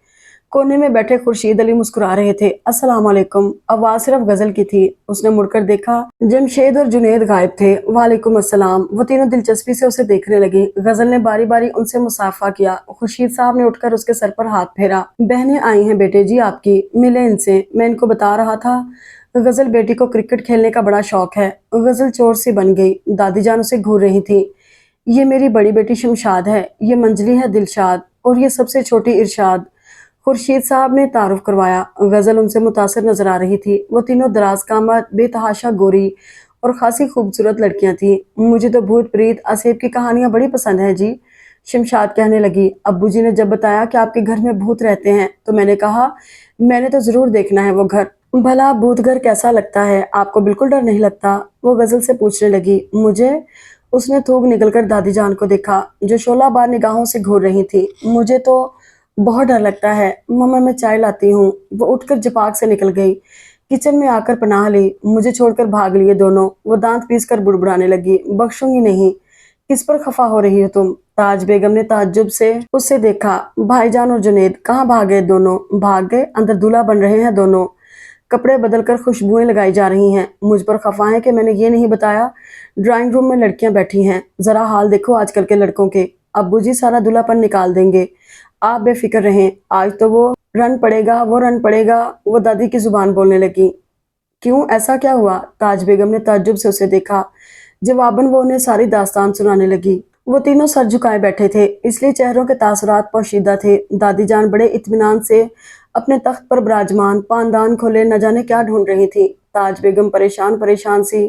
कोने में बैठे खुर्शीद अली मुस्कुरा रहे थे। अस्सलाम वालेकुम, आवाज सिर्फ गजल की थी। उसने मुड़कर देखा, जमशेद और जुनेद गायब थे। वालेकुम अस्सलाम। वो तीनों दिलचस्पी से उसे देखने लगी। गजल ने बारी बारी उनसे मुसाफा किया। खुर्शीद साहब ने उठकर उसके सर पर हाथ फेरा। बहनें आई हैं बेटे जी आपकी, मिले इनसे, मैं इनको बता रहा था। गजल बेटी को क्रिकेट खेलने का बड़ा शौक है। गजल चोर सी बन गई। दादी जान उसे घूर रही थी। ये मेरी बड़ी बेटी शमशाद है, ये मंजली है दिलशाद, और ये सबसे छोटी इरशाद। खुर्शीद साहब ने तारुफ करवाया। गजल उनसे मुतासर नजर आ रही थी। वो तीनों दराज कामत, बेतहाशा गोरी और खासी खूबसूरत लड़कियां थीं। मुझे तो भूत प्रीत असेब की कहानियां बड़ी पसंद है जी, शमशाद कहने लगी। अब्बू जी ने जब बताया कि आपके घर में भूत रहते हैं तो मैंने कहा मैंने तो जरूर देखना है वो घर। भला भूत घर कैसा लगता है, आपको बिल्कुल डर नहीं लगता, वो गजल से पूछने लगी। मुझे। उसने थूक निकलकर दादी जान को देखा जो शोला बार निगाहों से घूर रही थी। मुझे तो बहुत डर लगता है, मम्मा मैं चाय लाती हूँ। वो उठकर जपाक से निकल गई। किचन में आकर पनाह ली। मुझे छोड़कर भाग लिए दोनों। वो दांत पीस कर बुड़बुड़ाने लगी। बख्शूंगी नहीं। किस पर खफा हो रही हो तुम। ताज बेगम ने ताज्जुब से उससे देखा। भाईजान और जुनेद कहाँ भागे दोनों। भाग गए, अंदर दूल्हा बन रहे हैं दोनों। कपड़े बदलकर खुशबुएं लगाई जा रही हैं। मुझ पर खफा है कि मैंने ये नहीं बताया ड्राइंग रूम में लड़कियां बैठी हैं। जरा हाल देखो आजकल के लड़कों के। अब्बू जी सारा दूल्हापन निकाल देंगे, आप बेफिक्र रहें। आज तो वो रन पड़ेगा, वो रन पड़ेगा। वो दादी की जुबान बोलने लगी। क्यों, ऐसा क्या हुआ। ताज बेगम ने ताज्जुब से उसे देखा। जवाबन वो उन्हें सारी दास्तान सुनाने लगी। वो तीनों सर झुकाए बैठे थे, इसलिए चेहरों के तासुरात पोशीदा थे। दादी जान बड़े इत्मीनान से अपने तख्त पर विराजमान, पानदान खोले न जाने क्या ढूंढ रही थी। ताज बेगम परेशान परेशान सी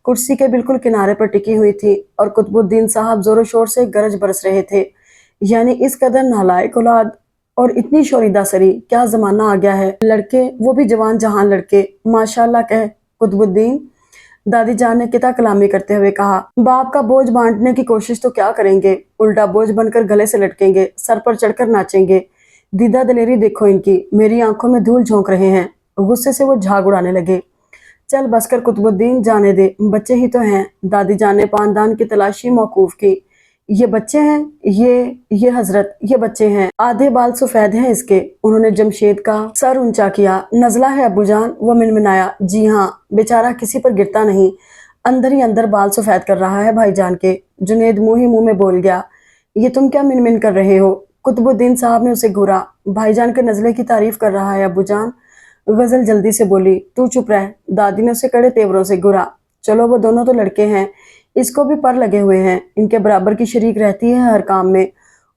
कुर्सी के बिल्कुल किनारे पर टिकी हुई थी और कुतुबुद्दीन साहब जोरों शोर से गरज बरस रहे थे। यानी इस कदर नालायक औलाद और इतनी शोरीदा सरी, क्या जमाना आ गया है। लड़के, वो भी जवान जहान लड़के, माशाल्लाह कह कुतुबुद्दीन। दादी जान ने किता कलामी करते हुए कहा। बाप का बोझ बांटने की कोशिश तो क्या करेंगे, उल्टा बोझ बनकर गले से लटकेंगे, सर पर चढ़कर नाचेंगे। दीदा दलेरी देखो इनकी, मेरी आंखों में धूल झोंक रहे हैं। गुस्से से वो झाग उड़ाने लगे। चल बस कर कुतुबुद्दीन, जाने दे, बच्चे ही तो हैं। दादी जान ने पानदान की तलाशी मौकूफ की। ये बच्चे हैं? ये हजरत, ये बच्चे हैं। आधे बाल सफेद हैं इसके। उन्होंने जमशेद का सर ऊंचा किया। नजला है अब्बूजान, वो मिनमिनाया। जी हाँ, बेचारा किसी पर गिरता नहीं, अंदर ही अंदर बाल सफेद कर रहा है भाईजान के। जुनेद मुंह ही मुंह में बोल गया, ये तुम क्या मिनमिन कर रहे हो? कुतुबुद्दीन साहब ने उसे घूरा। भाईजान के नजले की तारीफ कर रहा है अब्बूजान। गजल जल्दी से बोली, तू चुप रह। दादी ने उसे कड़े तेवरों से घूरा। चलो, वो दोनों तो लड़के हैं, इसको भी पर लगे हुए हैं, इनके बराबर की शरीक रहती है हर काम में,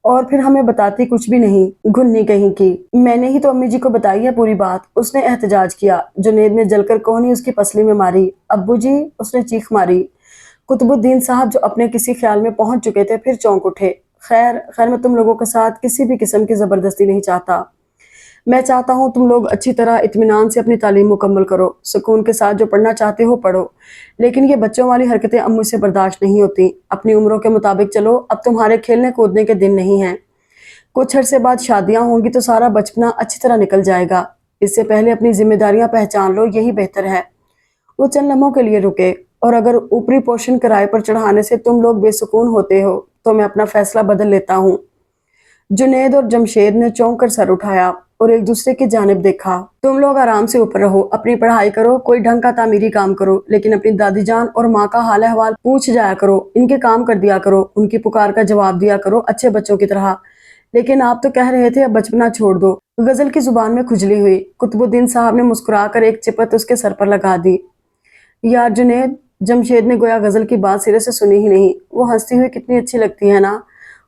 और फिर हमें बताती कुछ भी नहीं, घुन्नी कहीं की। मैंने ही तो अम्मी जी को बताई है पूरी बात, उसने एहतजाज किया। जुनेद ने जलकर कोहनी उसकी पसली में मारी। अब्बू जी, उसने चीख मारी। कुतुबुद्दीन साहब जो अपने किसी ख्याल में पहुंच चुके थे फिर चौंक उठे। खैर खैर, मैं तुम लोगों के साथ किसी भी किस्म की जबरदस्ती नहीं चाहता। मैं चाहता हूँ तुम लोग अच्छी तरह इत्मीनान से अपनी तालीम मुकम्मल करो, सुकून के साथ जो पढ़ना चाहते हो पढ़ो, लेकिन ये बच्चों वाली हरकतें अब मुझसे बर्दाश्त नहीं होती। अपनी उम्रों के मुताबिक चलो, अब तुम्हारे खेलने कूदने के दिन नहीं हैं। कुछ अरसे बाद शादियां होंगी तो सारा बचपना अच्छी तरह निकल जाएगा। इससे पहले अपनी जिम्मेदारियां पहचान लो, यही बेहतर है। वो चंद लम्हों के लिए रुके। और अगर ऊपरी पोर्शन किराए पर चढ़ाने से तुम लोग बेसुकून होते हो तो मैं अपना फैसला बदल लेता हूँ। जुनेद और जमशेद ने चौंक कर सर उठाया और एक दूसरे की जानिब देखा। तुम लोग आराम से ऊपर रहो, अपनी पढ़ाई करो, कोई ढंग का तामीरी काम करो, लेकिन अपनी दादी जान और माँ का हाल अहवाल पूछ जाया करो, इनके काम कर दिया करो, उनकी पुकार का जवाब दिया करो अच्छे बच्चों की तरह। लेकिन आप तो कह रहे थे अब बचपना छोड़ दो। गजल की जुबान में खुजली हुई। कुतुबुद्दीन साहब ने मुस्कुराकर एक चिपत उसके सर पर लगा दी। यार जुनेद, जमशेद ने गोया गजल की बात सिरे से सुनी ही नहीं। वो हंसती हुई कितनी अच्छी लगती है ना।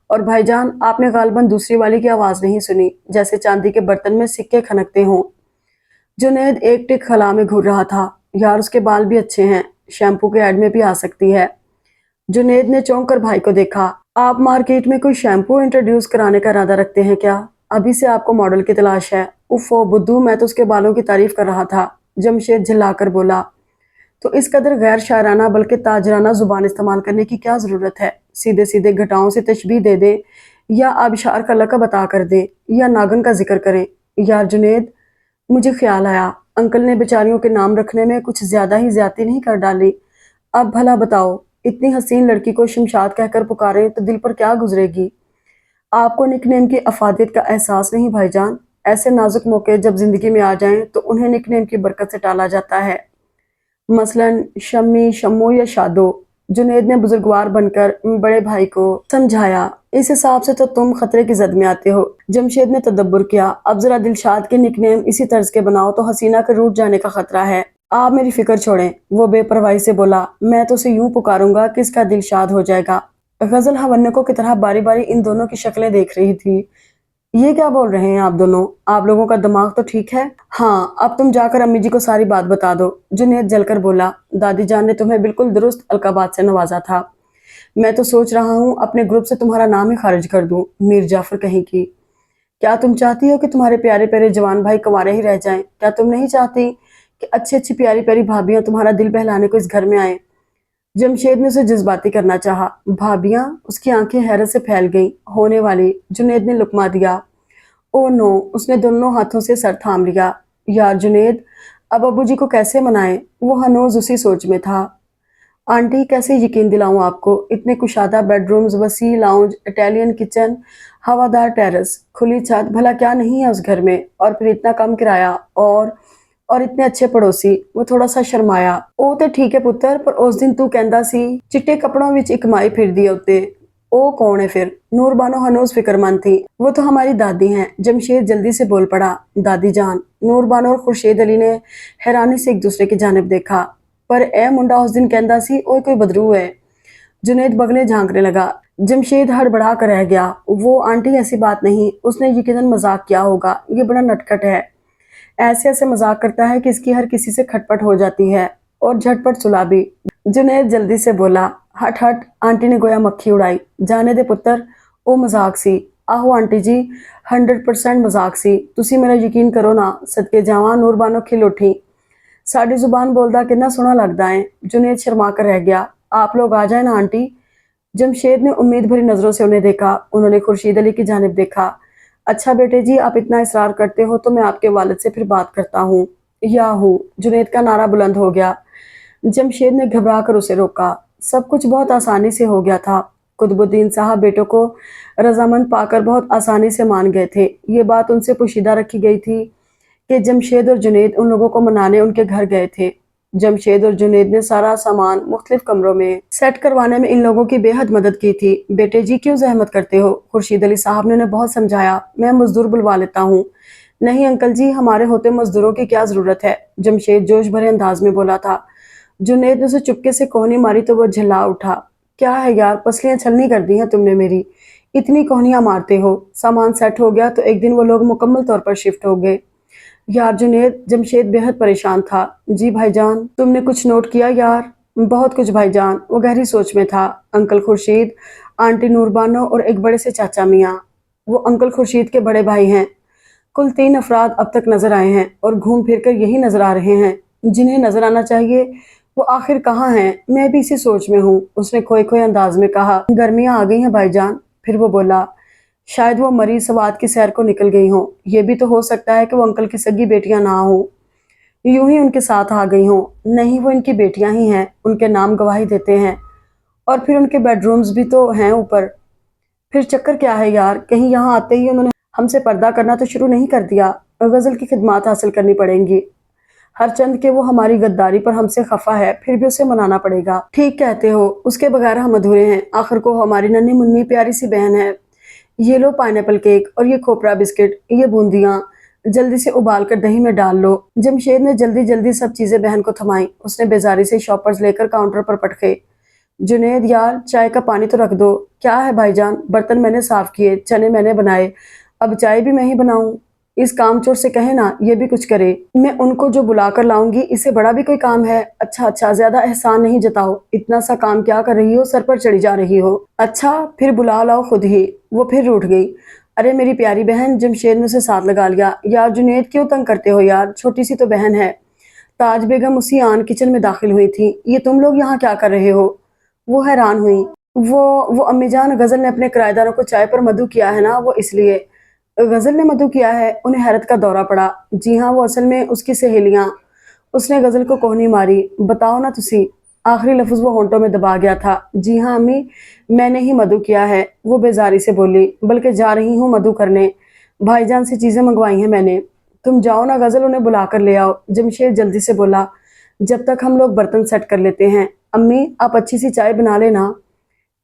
और भाईजान, आपने गालबन दूसरी वाली की आवाज नहीं सुनी, जैसे चांदी के बर्तन में सिक्के खनकते हों। जुनेद एक टिक खला में घूर रहा था। यार, उसके बाल भी अच्छे हैं, शैम्पू के ऐड में भी आ सकती है। जुनेद ने चौंक कर भाई को देखा। आप मार्केट में कोई शैम्पू इंट्रोड्यूस कराने का इरादा रखते हैं क्या? अभी से आपको मॉडल की तलाश है? उफ़ो बुद्धू, मैं तो उसके बालों की तारीफ कर रहा था। जमशेद झल्लाकर बोला। तो इस कदर गैर शायराना बल्कि ताजराना जुबान इस्तेमाल करने की क्या ज़रूरत है? सीधे सीधे घटाओं से तशबीह दे दे, या आबिशार का लक़ब अता कर दे, या नागन का जिक्र करें। यार जुनेद, मुझे ख्याल आया, अंकल ने बेचारियों के नाम रखने में कुछ ज़्यादा ही ज़्यादती नहीं कर डाली। अब भला बताओ, इतनी हसीन लड़की को शमशाद कहकर पुकारें तो दिल पर क्या गुजरेगी? आपको निकनेम की अफादियत का एहसास नहीं भाईजान? ऐसे नाजुक मौके जब जिंदगी में आ जाएं तो उन्हें निकनेम की बरकत से टाला जाता है, मसलन शम्मी, शम्मो या शादो। जुनेद ने बुजुर्गवार बनकर बड़े भाई को समझाया। इस हिसाब से तो तुम खतरे की जद में आते हो। जमशेद ने तदब्बुर किया। अब जरा दिलशाद के निकनेम इसी तर्ज के बनाओ तो हसीना के रूठ जाने का खतरा है। आप मेरी फिक्र छोड़ें, वो बेपरवाही से बोला। मैं तो उसे यूं पुकारूंगा कि इसका दिलशाद हो जाएगा। गजल हवन्नकों की तरह बारी बारी इन दोनों की शक्लें देख रही थी। ये क्या बोल रहे हैं आप दोनों? आप लोगों का दिमाग तो ठीक है? हाँ, अब तुम जाकर अम्मी जी को सारी बात बता दो। जुनेद जलकर बोला। दादी जान ने तुम्हें बिल्कुल दुरुस्त अलकाबात से नवाजा था। मैं तो सोच रहा हूँ अपने ग्रुप से तुम्हारा नाम ही खारिज कर दूं, मीर जाफर कहीं की। क्या तुम चाहती हो कि तुम्हारे प्यारे प्यारे जवान भाई कुंवारे ही रह जाएं? क्या तुम नहीं चाहती कि अच्छी अच्छी प्यारी प्यारी भाभियां तुम्हारा दिल बहलाने को इस घर में आए? जमशेद ने उसे जज्बाती करना चाहा। भाभियां? उसकी आंखें हैरत से फैल गईं। होने वाली। जुनेद ने लुकमा दिया। ओ नो, उसने दोनों हाथों से सर थाम लिया। यार जुनेद, अब अबू जी को कैसे मनाएं? वो हनोज उसी सोच में था। आंटी, कैसे यकीन दिलाऊं आपको? इतने कुशादा बेडरूम्स, वसी लाउंज, इटालियन किचन, हवादार टेरेस, खुली छत, भला क्या नहीं है उस घर में? और फिर इतना कम किराया, और इतने अच्छे पड़ोसी। वो थोड़ा सा शर्माया। ओ ते ठीक है पुत्र, पर उस दिन तू कहंदा सी चिट्टे कपड़ों विच एक माई फिरदी है उत्ते। ओ कौन है फिर? नूर बानो हनोज फिक्रमंद थी। वो तो हमारी दादी हैं। जमशेद जल्दी से बोल पड़ा। दादी जान? नूर बानो और खुर्शीद अली ने हैरानी से एक दूसरे की जानिब देखा। पर ए मुंडा उस दिन कहंदा सी ओए कोई बदरू है। जुनेद बगले झांकने लगा। जमशेद हड़बड़ा कर रह गया। वो आंटी, ऐसी बात नहीं, उसने यकीनन मजाक किया होगा, ये बड़ा नटखट है। ऐसे ऐसे मजाक करता है कि इसकी हर किसी से खटपट हो जाती है। और झटपट सुला भी। जुनेद जल्दी से बोला। हट हट, आंटी ने गोया मक्खी उड़ाई। जाने दे पुत्र, ओ मजाक सी। आहो आंटी जी, 100% मजाक सी। तुसी मेरा यकीन करो ना, सदके जावां। नूरबानो खिल उठी। साड़ी जुबान बोलदा कितना सोहना लगदा है। जुनेद शर्मा कर रह गया। आप लोग आ जाए ना आंटी। जमशेद ने उम्मीद भरी नजरों से उन्हें देखा। उन्होंने खुर्शीद अली की जानिब देखा। अच्छा बेटे जी, आप इतना इसरार करते हो तो मैं आपके वालिद से फिर बात करता हूँ। याहू, जुनैद का नारा बुलंद हो गया। जमशेद ने घबरा कर उसे रोका। सब कुछ बहुत आसानी से हो गया था। कुतुबुद्दीन साहब बेटों को रजामंद पाकर बहुत आसानी से मान गए थे। ये बात उनसे पोशीदा रखी गई थी कि जमशेद और जुनैद उन लोगों को मनाने उनके घर गए थे। जमशेद और जुनैद ने सारा सामान मुख्तलिफ कमरों में सेट करवाने में इन लोगों की बेहद मदद की थी। बेटे जी क्यों जहमत करते हो? खुर्शीद अली साहब ने उन्हें बहुत समझाया। मैं मजदूर बुलवा लेता हूँ। नहीं अंकल जी, हमारे होते मजदूरों की क्या जरूरत है? जमशेद जोश भरे अंदाज में बोला था। जुनैद ने उसे चुपके से कोहनी मारी तो वो झल्ला उठा। क्या है यार, पसलियां छलनी कर दी हैं तुमने मेरी, इतनी कोहनियां मारते हो। सामान सेट हो गया तो एक दिन वो लोग मुकम्मल तौर पर शिफ्ट हो गए। यार जुनैद, जमशेद बेहद परेशान था। जी भाईजान, तुमने कुछ नोट किया यार? बहुत कुछ भाईजान। वो गहरी सोच में था। अंकल खुर्शीद, आंटी नूरबानो और एक बड़े से चाचा मियाँ। वो अंकल खुर्शीद के बड़े भाई हैं। कुल 3 अफराद अब तक नजर आए हैं और घूम फिर कर यही नजर आ रहे हैं जिन्हें नजर आना चाहिए। वो आखिर कहाँ हैं? मैं भी इसी सोच में हूँ, उसने खोए खोए अंदाज में कहा। गर्मियाँ आ गई हैं भाईजान। फिर वो बोला, शायद वो मरीज सवात की सैर को निकल गई हों। ये भी तो हो सकता है कि वो अंकल की सगी बेटियां ना हों, यूं ही उनके साथ आ गई हों। नहीं, वो इनकी बेटियां ही हैं, उनके नाम गवाही देते हैं। और फिर उनके बेडरूम्स भी तो हैं ऊपर। फिर चक्कर क्या है यार? कहीं यहाँ आते ही उन्होंने हमसे पर्दा करना तो शुरू नहीं कर दिया? गजल की खिदमात हासिल करनी पड़ेंगी। हर चंद के वो हमारी गद्दारी पर हमसे खफा है, फिर भी उसे मनाना पड़ेगा। ठीक कहते हो, उसके बगैर हम अधूरे हैं। आखिर को हमारी नन्ही मुन्नी प्यारी सी बहन है। ये लो पाइनएप्पल केक और ये खोपरा बिस्किट, ये बूंदियां जल्दी से उबाल कर दही में डाल लो। जमशेद ने जल्दी जल्दी सब चीजें बहन को थमाई। उसने बेजारी से शॉपर्स लेकर काउंटर पर पटके। जुनैद यार, चाय का पानी तो रख दो। क्या है भाईजान? बर्तन मैंने साफ किए, चने मैंने बनाए, अब चाय भी मैं ही बनाऊं? इस कामचोर से कहे ना ये भी कुछ करे। मैं उनको जो बुला कर लाऊंगी, इससे बड़ा भी कोई काम है? अच्छा अच्छा, ज्यादा एहसान नहीं जताओ। इतना सा काम क्या कर रही हो? सर पर चढ़ी जा रही हो। अच्छा फिर बुला लाओ खुद ही। वो फिर रूठ गई। अरे मेरी प्यारी बहन, जमशेद ने उसे साथ लगा लिया। यार जुनैद, क्यों तंग करते हो यार? छोटी सी तो बहन है। ताज बेगम उसी आन किचन में दाखिल हुई थी। ये तुम लोग यहाँ क्या कर रहे हो? वो हैरान हुई। वो अम्मी जान, गजल ने अपने किराएदारों को चाय पर मधु किया है ना, वो इसलिए। गजल ने मधु किया है? उन्हें हैरत का दौरा पड़ा। जी हाँ, वो असल में उसकी सहेलियां। उसने गजल को कोहनी मारी। बताओ ना तुसी। आखिरी लफ्ज वो होंठों में दबा गया था। जी हाँ अम्मी, मैंने ही मधु किया है, वो बेजारी से बोली। बल्कि जा रही हूँ मधु करने, भाईजान से चीजें मंगवाई हैं मैंने। तुम जाओ ना गजल, उन्हें बुला कर ले आओ। जमशेद जल्दी से बोला। जब तक हम लोग बर्तन सेट कर लेते हैं। अम्मी आप अच्छी सी चाय बना लेना।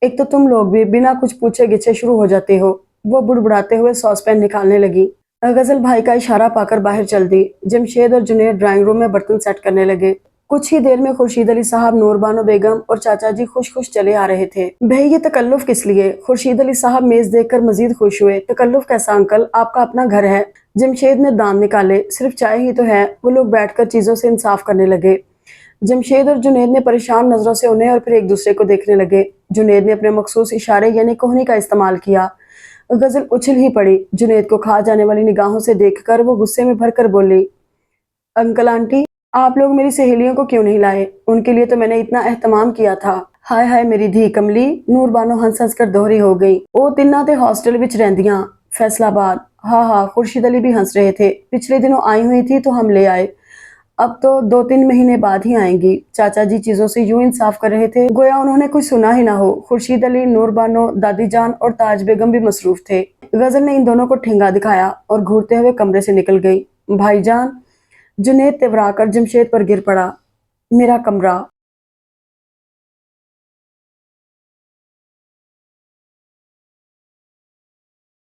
एक तो तुम लोग भी बिना कुछ पूछे गिछे शुरू हो जाते हो। वो बुड़बुड़ाते हुए सॉस पैन निकालने लगी। गजल भाई का इशारा पाकर बाहर चल दी। जमशेद और जुनैद ड्राइंग रूम में बर्तन सेट करने लगे। कुछ ही देर में खुर्शीद अली साहब, नूरबानो बेगम और चाचा जी खुश खुश चले आ रहे थे। भाई ये तकल्लुफ किस लिए? खुर्शीद अली साहब मेज देखकर मजीद खुश हुए। तकल्लुफ कैसा अंकल, आपका अपना घर है। जमशेद ने दांत निकाले। सिर्फ चाय ही तो है। वो लोग बैठकर चीजों से इंसाफ करने लगे। जमशेद और जुनैद ने परेशान नजरों से उन्हें और फिर एक दूसरे को देखने लगे। जुनैद ने अपने मखसूस इशारे यानी कोहनी का इस्तेमाल किया। गजल उछल ही पड़ी। जुनैद को खा जाने वाली निगाहों से देखकर वो गुस्से में भरकर बोली, अंकल आंटी, आप लोग मेरी सहेलियों को क्यों नहीं लाए? उनके लिए तो मैंने इतना एहतमाम किया था। हाय हाय मेरी धी कमली। नूरबानो हंस हंस कर दोहरी हो गई। ओ तिन्ना ते हॉस्टल विच रहिंदियां, फैसलाबाद। हाँ हाँ, खुर्शीद अली भी हंस रहे थे। पिछले दिनों आई हुई थी तो हम ले आए। अब तो 2-3 महीने बाद ही आएंगी। चाचा जी चीजों से यूं इंसाफ कर रहे थे गोया उन्होंने कुछ सुना ही ना हो। खुर्शीद अली, नूरबानो, दादी जान और ताज बेगम भी मसरूफ थे। गजल ने इन दोनों को ठेंगा दिखाया और घूरते हुए कमरे से निकल गई। भाईजान, जुनैद तेवरा कर जमशेद पर गिर पड़ा। मेरा कमरा।